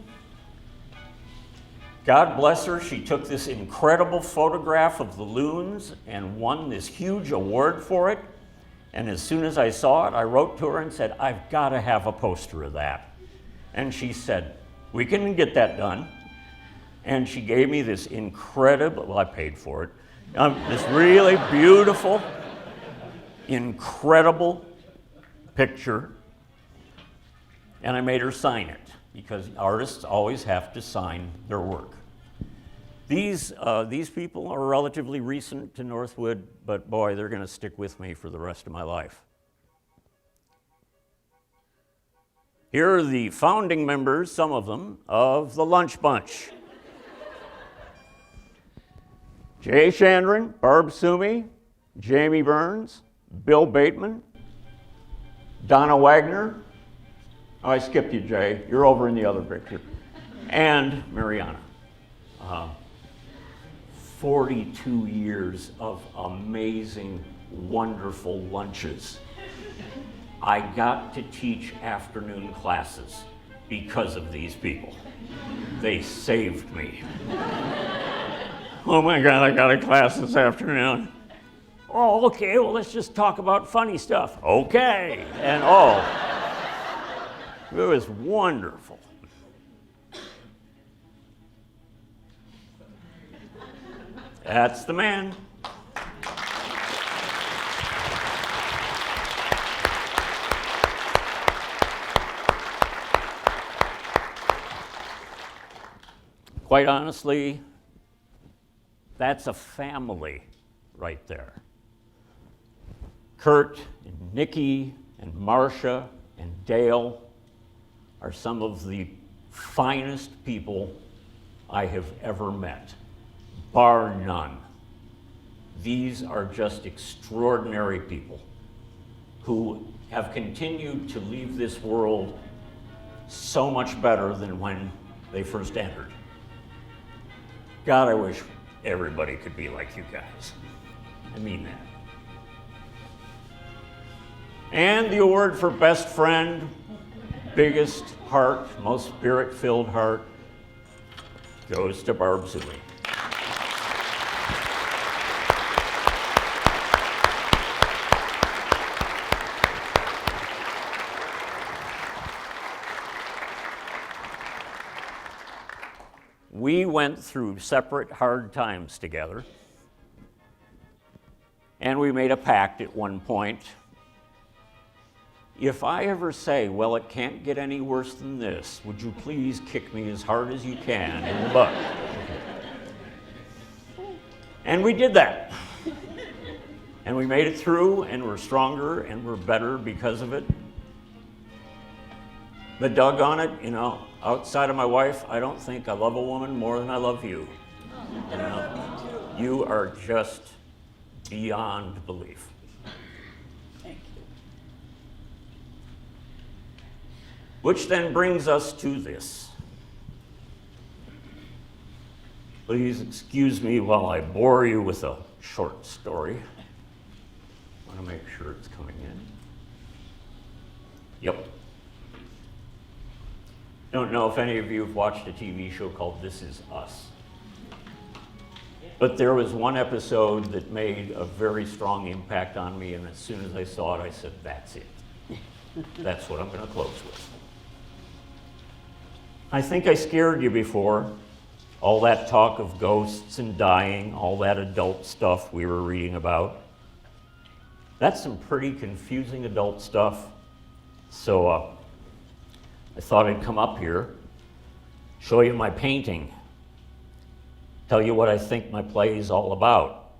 God bless her, she took this incredible photograph of the loons and won this huge award for it. And as soon as I saw it, I wrote to her and said, I've got to have a poster of that. And she said, we can get that done. And she gave me this incredible, well, I paid for it, this really beautiful incredible picture, and I made her sign it because artists always have to sign their work. These people are relatively recent to Northwood, but boy, they're going to stick with me for the rest of my life. Here are the founding members, some of them, of the Lunch Bunch. Jay Chandran, Barb Sumi, Jamie Burns, Bill Bateman, Donna Wagner. Oh, I skipped you, Jay. You're over in the other picture. And Mariana. 42 years of amazing, wonderful lunches. I got to teach afternoon classes because of these people. They saved me. Oh my God, I got a class this afternoon. Oh, okay, well, let's just talk about funny stuff. Okay. And it was wonderful. That's the man. Quite honestly, that's a family right there. Kurt and Nikki and Marcia and Dale are some of the finest people I have ever met, bar none. These are just extraordinary people who have continued to leave this world so much better than when they first entered. God, I wish everybody could be like you guys. I mean that. And the award for best friend, biggest heart, most spirit-filled heart, goes to Barb Sumi. We went through separate hard times together, and we made a pact at one point. If I ever say, well, it can't get any worse than this, would you please kick me as hard as you can in the butt? And we did that. And we made it through, and we're stronger, and we're better because of it. But doggone it, outside of my wife, I don't think I love a woman more than I love you. You are just beyond belief. Thank you. Which then brings us to this. Please excuse me while I bore you with a short story. I want to make sure it's coming in. Yep. Don't know if any of you have watched a TV show called This Is Us. But there was one episode that made a very strong impact on me, and as soon as I saw it, I said, that's it. That's what I'm going to close with. I think I scared you before. All that talk of ghosts and dying, all that adult stuff we were reading about. That's some pretty confusing adult stuff. So I thought I'd come up here, show you my painting, tell you what I think my play is all about,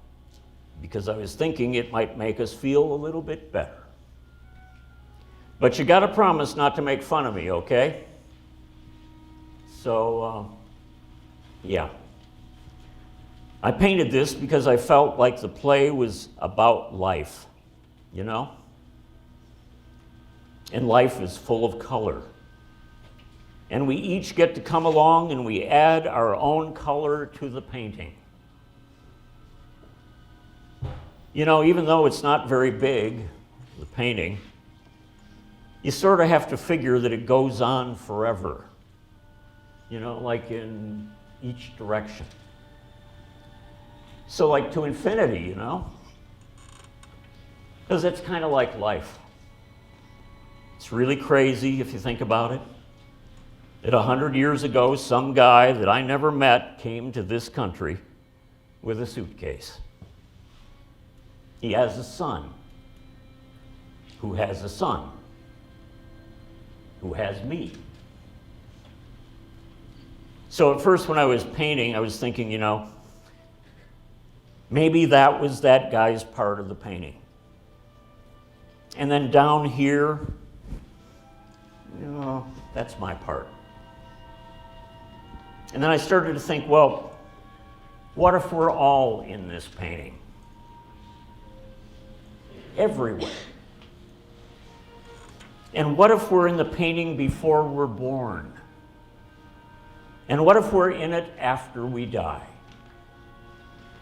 because I was thinking it might make us feel a little bit better. But you gotta promise not to make fun of me, okay? So, yeah. I painted this because I felt like the play was about life, And life is full of color. And we each get to come along and we add our own color to the painting. Even though it's not very big, the painting, you sort of have to figure that it goes on forever. Like in each direction. So like to infinity, Because it's kind of like life. It's really crazy if you think about it. That 100 years ago, some guy that I never met came to this country with a suitcase. He has a son. who has a son, who has me. So at first when I was painting, I was thinking, maybe that was that guy's part of the painting. And then down here, that's my part. And then I started to think, well, what if we're all in this painting? Everywhere. And what if we're in the painting before we're born? And what if we're in it after we die?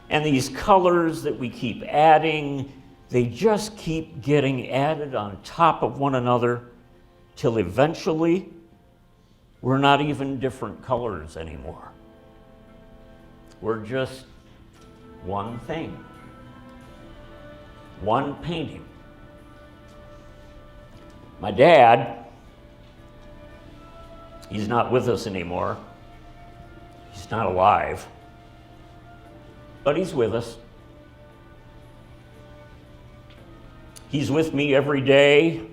And these colors that we keep adding, they just keep getting added on top of one another till eventually we're not even different colors anymore. We're just one thing, one painting. My dad, he's not with us anymore. He's not alive, but he's with us. He's with me every day.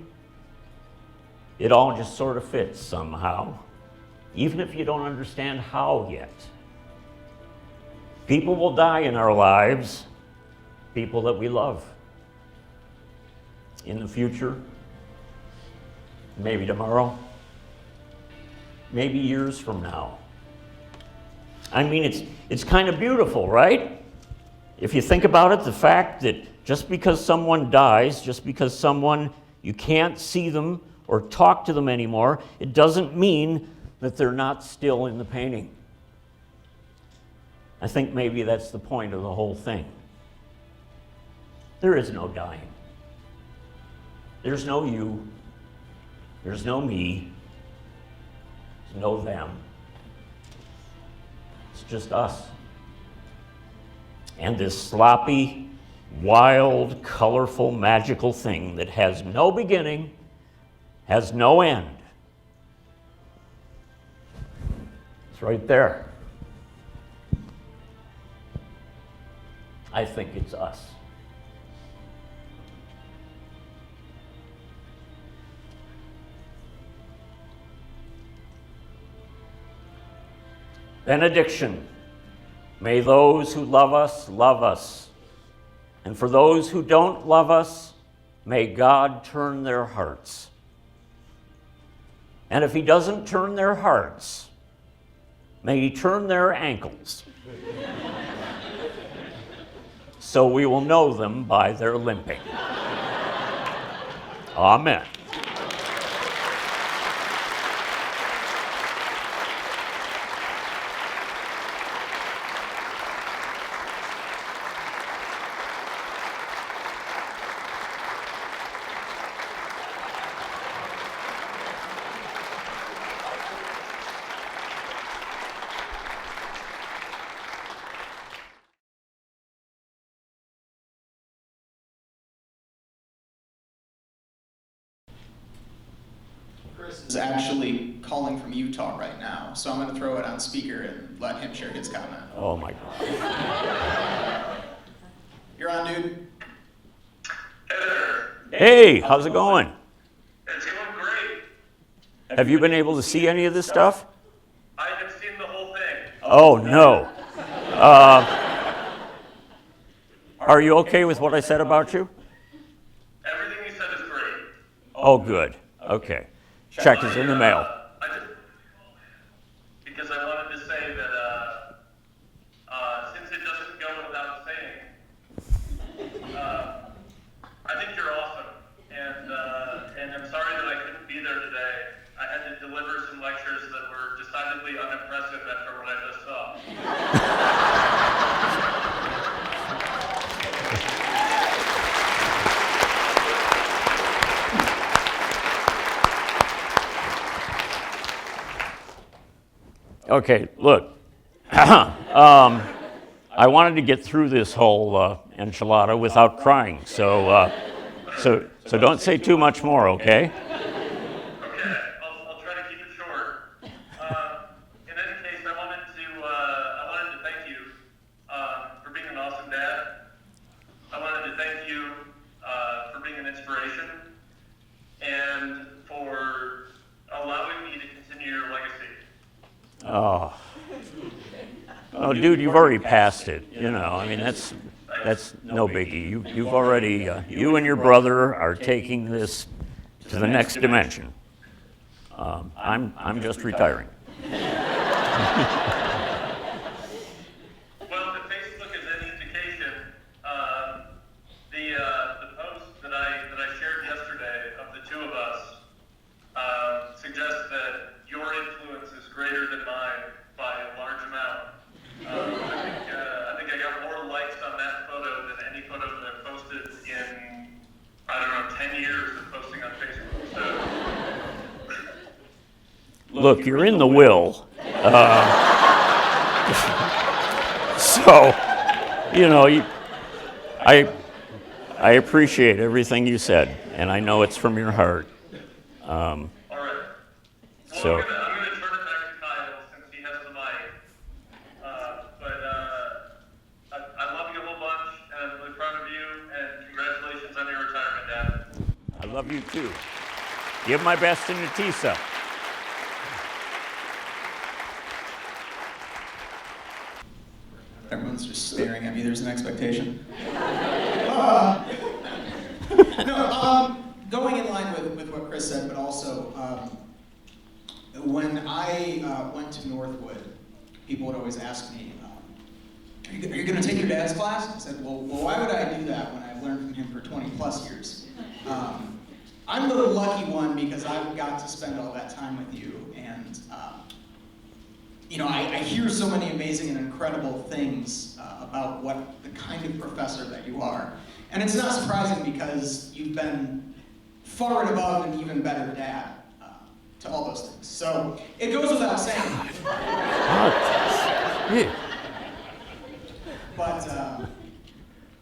It all just sort of fits somehow, even if you don't understand how yet. People will die in our lives, people that we love. In the future, maybe tomorrow, maybe years from now. I mean, it's kind of beautiful, right? If you think about it, the fact that just because someone dies, just because you can't see them or talk to them anymore, it doesn't mean that they're not still in the painting. I think maybe that's the point of the whole thing. There is no dying. There's no you. There's no me. There's no them. It's just us. And this sloppy, wild, colorful, magical thing that has no beginning, has no end. It's right there. I think it's us. Benediction. May those who love us. And for those who don't love us, may God turn their hearts. And if he doesn't turn their hearts, may he turn their ankles. So we will know them by their limping. Amen. Is actually calling from Utah right now, so I'm going to throw it on speaker and let him share his comment. Oh my God. You're on, dude. Hey there. Hey, how's it going? It's going great. Have you been able to see any of this stuff? I have seen the whole thing. Oh, no. Are you okay with what I said about you? Everything you said is great. Oh, good. Okay. Check is in the mail. Because I wanted to say that since it doesn't go without saying, I think you're awesome, and I'm sorry that I couldn't be there today. I had to deliver some lectures that were decidedly unimpressive after what I just saw. Okay, look. I wanted to get through this whole enchilada without crying, so don't say too much more, okay? Okay, I'll try to keep it short. In any case, I wanted to thank you for being an awesome dad. I wanted to thank you for being an inspiration. Oh, dude, you've already passed it. You know, I mean, that's no biggie. You've already, you and your brother are taking this to the next dimension. I'm just retiring. Well, if Facebook is any indication, the post that I shared yesterday of the two of us suggests that your influence is greater than mine by a large amount. I think I got more likes on that photo than any photo that I've posted in, I don't know, 10 years of posting on Facebook. So, Look, you're in the will. So, you know, I appreciate everything you said, and I know it's from your heart. all right. Well, So, I'm gonna turn it back to Kyle since he has the mic. I love you a whole bunch, and I'm really proud of you, and congratulations on your retirement, Dad. I love you too. Give my best to Tisa. Everyone's just staring at me. There's an expectation. Going in line with what Chris said, but also when I went to Northwood, people would always ask me, are you going to take your dad's class? I said, well, why would I do that when I've learned from him for 20 plus years? I'm the lucky one because I've got to spend all that time with you, and you know, I hear so many amazing and incredible things about what the kind of professor that you are. And it's not surprising because you've been far and above an even better dad to all those things. So it goes without saying. But,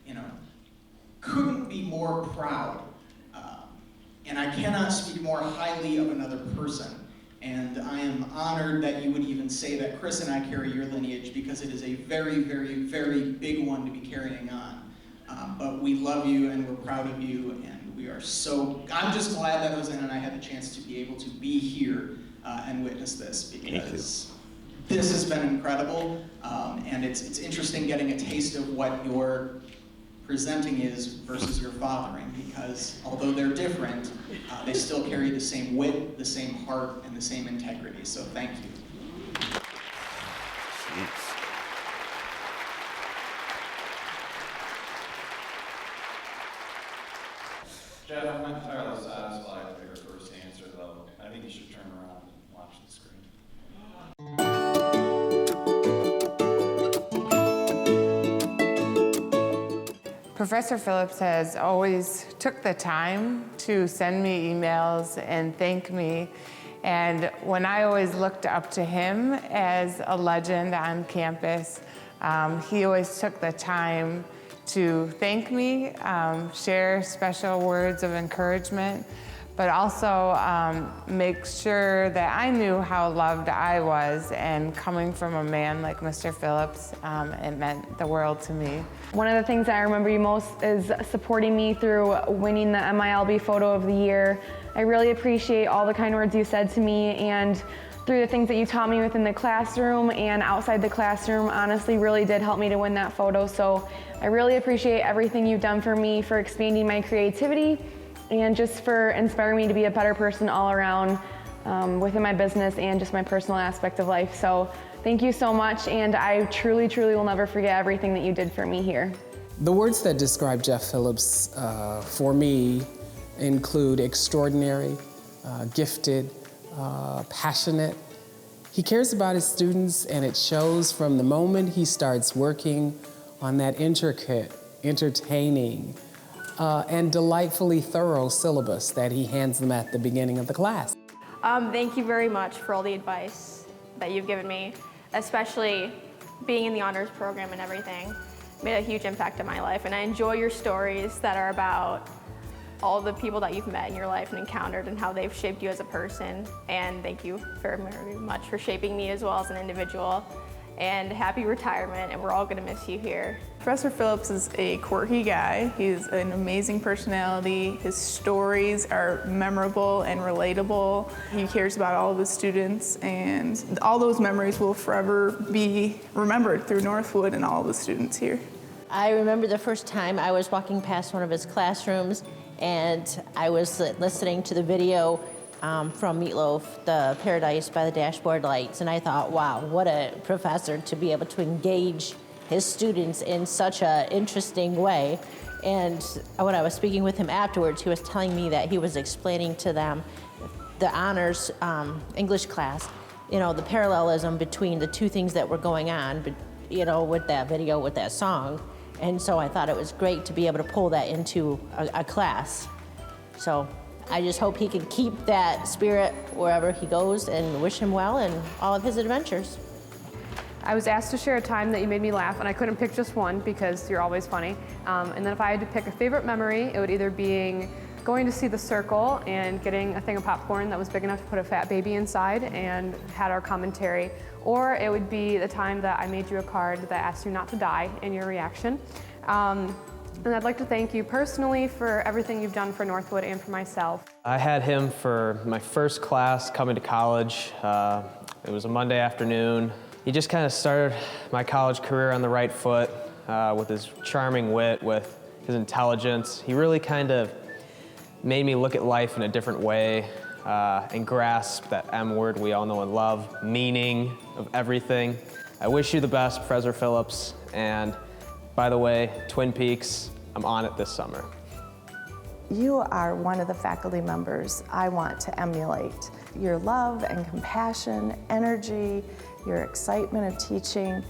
you know, couldn't be more proud. And I cannot speak more highly of another person. And I am honored that you would even say that Chris and I carry your lineage, because it is a very, very, very big one to be carrying on. But we love you and we're proud of you, and we are so, I'm just glad that Jose and I had the chance to be able to be here and witness this, because this has been incredible. And it's interesting getting a taste of what your presenting is versus your fathering, because although they're different, they still carry the same wit, the same heart, and the same integrity. So thank you. Jeez. Jeff, I'm not entirely satisfied with your first answer, though. I think you should turn around and watch the screen. Professor Phillips has always took the time to send me emails and thank me. And when I always looked up to him as a legend on campus, he always took the time to thank me, share special words of encouragement, but also make sure that I knew how loved I was. And coming from a man like Mr. Phillips, it meant the world to me. One of the things that I remember you most is supporting me through winning the MILB Photo of the Year. I really appreciate all the kind words you said to me, and through the things that you taught me within the classroom and outside the classroom, honestly really did help me to win that photo. So I really appreciate everything you've done for me, for expanding my creativity, and just for inspiring me to be a better person all around within my business and just my personal aspect of life. So thank you so much, and I truly, truly will never forget everything that you did for me here. The words that describe Jeff Phillips for me include extraordinary, gifted, passionate. He cares about his students, and it shows from the moment he starts working on that intricate, entertaining, and delightfully thorough syllabus that he hands them at the beginning of the class. Thank you very much for all the advice that you've given me, especially being in the honors program and everything. It made a huge impact on my life, and I enjoy your stories that are about all the people that you've met in your life and encountered and how they've shaped you as a person. And thank you very, very much for shaping me as well as an individual. and happy retirement, and we're all gonna miss you here. Professor Phillips is a quirky guy. He's an amazing personality. His stories are memorable and relatable. He cares about all of his students, and all those memories will forever be remembered through Northwood and all of the students here. I remember the first time I was walking past one of his classrooms, and I was listening to the video from Meatloaf, the Paradise by the Dashboard Lights, and I thought, wow, what a professor to be able to engage his students in such an interesting way. And when I was speaking with him afterwards, he was telling me that he was explaining to them the honors English class, you know, the parallelism between the two things that were going on, but, you know, with that video, with that song. And so I thought it was great to be able to pull that into a class. So I just hope he can keep that spirit wherever he goes, and wish him well in all of his adventures. I was asked to share a time that you made me laugh, and I couldn't pick just one because you're always funny. And then if I had to pick a favorite memory, it would either be going to see The Circle and getting a thing of popcorn that was big enough to put a fat baby inside and had our commentary, or it would be the time that I made you a card that asked you not to die and your reaction. And I'd like to thank you personally for everything you've done for Northwood and for myself. I had him for my first class coming to college. It was a Monday afternoon. He just kind of started my college career on the right foot with his charming wit, with his intelligence. He really kind of made me look at life in a different way and grasp that M word we all know and love, meaning of everything. I wish you the best, Professor Phillips, and by the way, Twin Peaks, I'm on it this summer. You are one of the faculty members I want to emulate. Your love and compassion, energy, your excitement of teaching.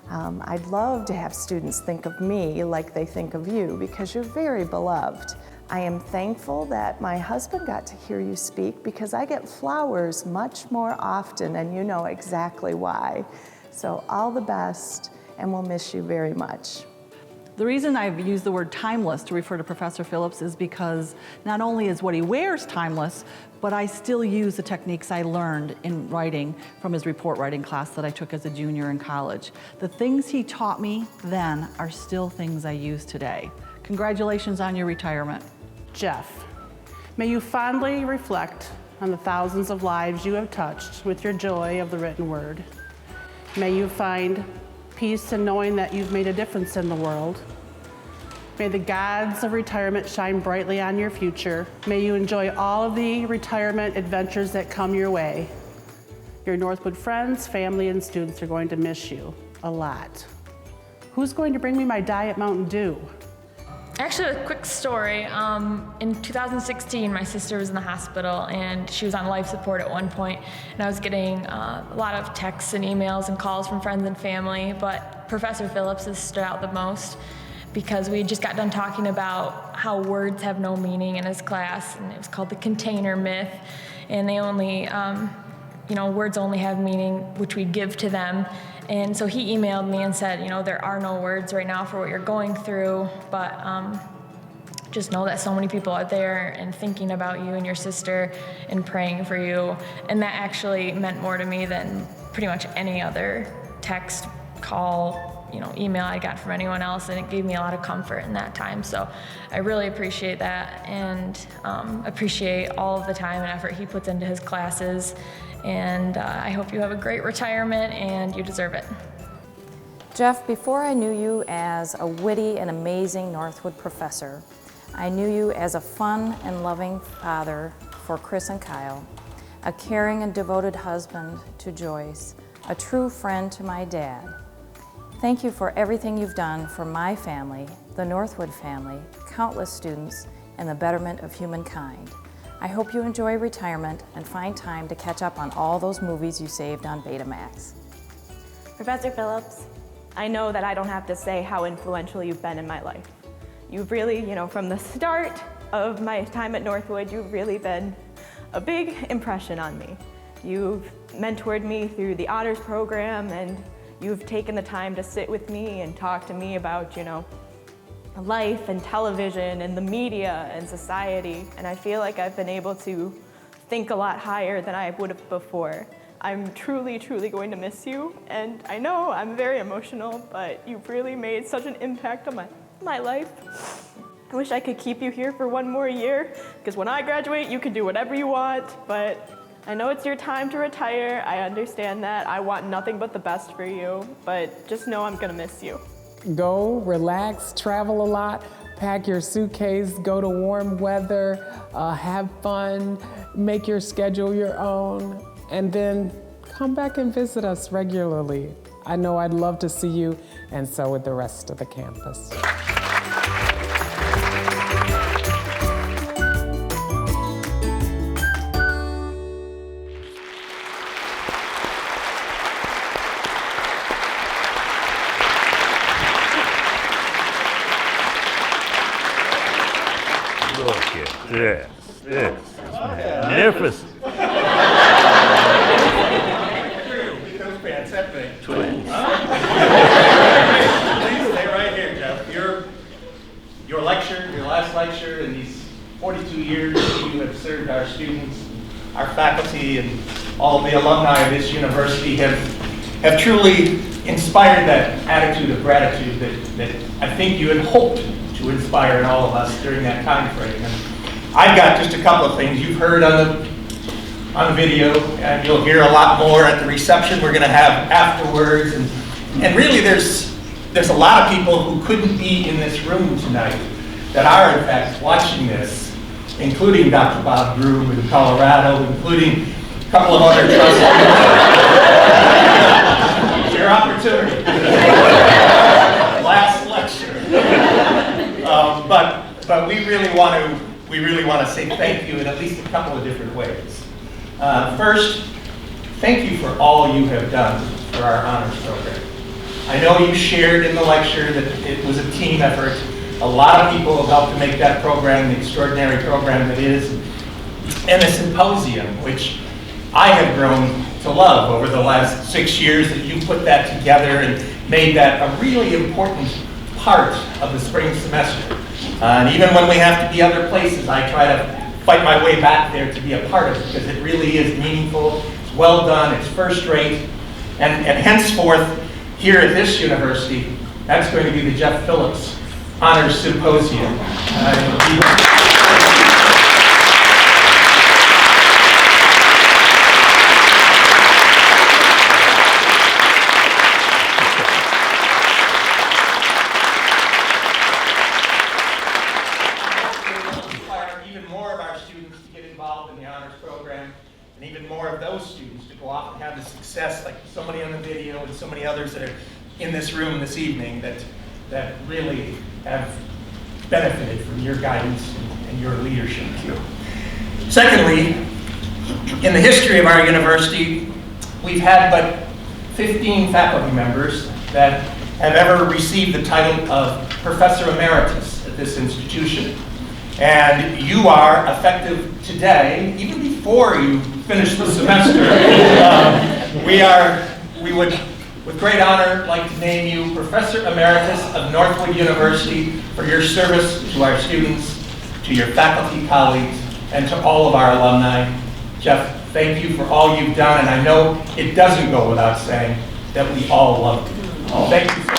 I'd love to have students think of me like they think of you, because you're very beloved. I am thankful that my husband got to hear you speak, because I get flowers much more often, and you know exactly why. So all the best, and we'll miss you very much. The reason I've used the word timeless to refer to Professor Phillips is because not only is what he wears timeless, but I still use the techniques I learned in writing from his report writing class that I took as a junior in college. The things he taught me then are still things I use today. Congratulations on your retirement. Jeff, may you fondly reflect on the thousands of lives you have touched with your joy of the written word. May you find peace in knowing that you've made a difference in the world. May the gods of retirement shine brightly on your future. May you enjoy all of the retirement adventures that come your way. Your Northwood friends, family, and students are going to miss you a lot. Who's going to bring me my Diet Mountain Dew? Actually, a quick story. In 2016, my sister was in the hospital and she was on life support at one point, and I was getting a lot of texts and emails and calls from friends and family, but Professor Phillips has stood out the most because we just got done talking about how words have no meaning in his class, and it was called the container myth, and they only, words only have meaning which we give to them. And so he emailed me and said, there are no words right now for what you're going through, but just know that so many people are there and thinking about you and your sister and praying for you. And that actually meant more to me than pretty much any other text, call, email I got from anyone else, and it gave me a lot of comfort in that time. So I really appreciate that, and appreciate all of the time and effort he puts into his classes. And I hope you have a great retirement, and you deserve it. Jeff, before I knew you as a witty and amazing Northwood professor, I knew you as a fun and loving father for Chris and Kyle, a caring and devoted husband to Joyce, a true friend to my dad. Thank you for everything you've done for my family, the Northwood family, countless students, and the betterment of humankind. I hope you enjoy retirement and find time to catch up on all those movies you saved on Betamax. Professor Phillips, I know that I don't have to say how influential you've been in my life. You've really, from the start of my time at Northwood, you've really been a big impression on me. You've mentored me through the honors program, and you've taken the time to sit with me and talk to me about, life and television and the media and society, and I feel like I've been able to think a lot higher than I would have before. I'm truly, truly going to miss you. And I know I'm very emotional, but you've really made such an impact on my life. I wish I could keep you here for one more year, because when I graduate, you can do whatever you want, but I know it's your time to retire. I understand that. I want nothing but the best for you, but just know I'm gonna miss you. Go, relax, travel a lot, pack your suitcase, go to warm weather, have fun, make your schedule your own, and then come back and visit us regularly. I know I'd love to see you, and so would the rest of the campus. Look at this. This is magnificent. Twins. Please stay right here, Jeff. Your lecture, your last lecture in these 42 years you have served our students, our faculty, and all of the alumni of this university have truly inspired that attitude of gratitude that I think you had hoped to inspire in all of us during that time frame. And I've got just a couple of things you've heard on the video, and you'll hear a lot more at the reception we're going to have afterwards. And really, there's a lot of people who couldn't be in this room tonight that are, in fact, watching this, including Dr. Bob Grube in Colorado, including a couple of other trustees. It's your opportunity. Last lecture. But we really want to say thank you in at least a couple of different ways. First, thank you for all you have done for our honors program. I know you shared in the lecture that it was a team effort. A lot of people have helped to make that program the extraordinary program that it is. And the symposium, which I have grown to love over the last 6 years, that you put that together and made that a really important part of the spring semester. And even when we have to be other places, I try to fight my way back there to be a part of it, because it really is meaningful, it's well done, it's first rate, and henceforth, here at this university, that's going to be the Jeff Phillips Honors Symposium. And even more of those students to go off and have the success like so many on the video and so many others that are in this room this evening that really have benefited from your guidance and your leadership. Secondly, in the history of our university, we've had but 15 faculty members that have ever received the title of Professor Emeritus at this institution. And you are effective today, even before you finish the semester. We would, with great honor, like to name you Professor Emeritus of Northwood University for your service to our students, to your faculty colleagues, and to all of our alumni. Jeff, thank you for all you've done, and I know it doesn't go without saying that we all love you. Thank you.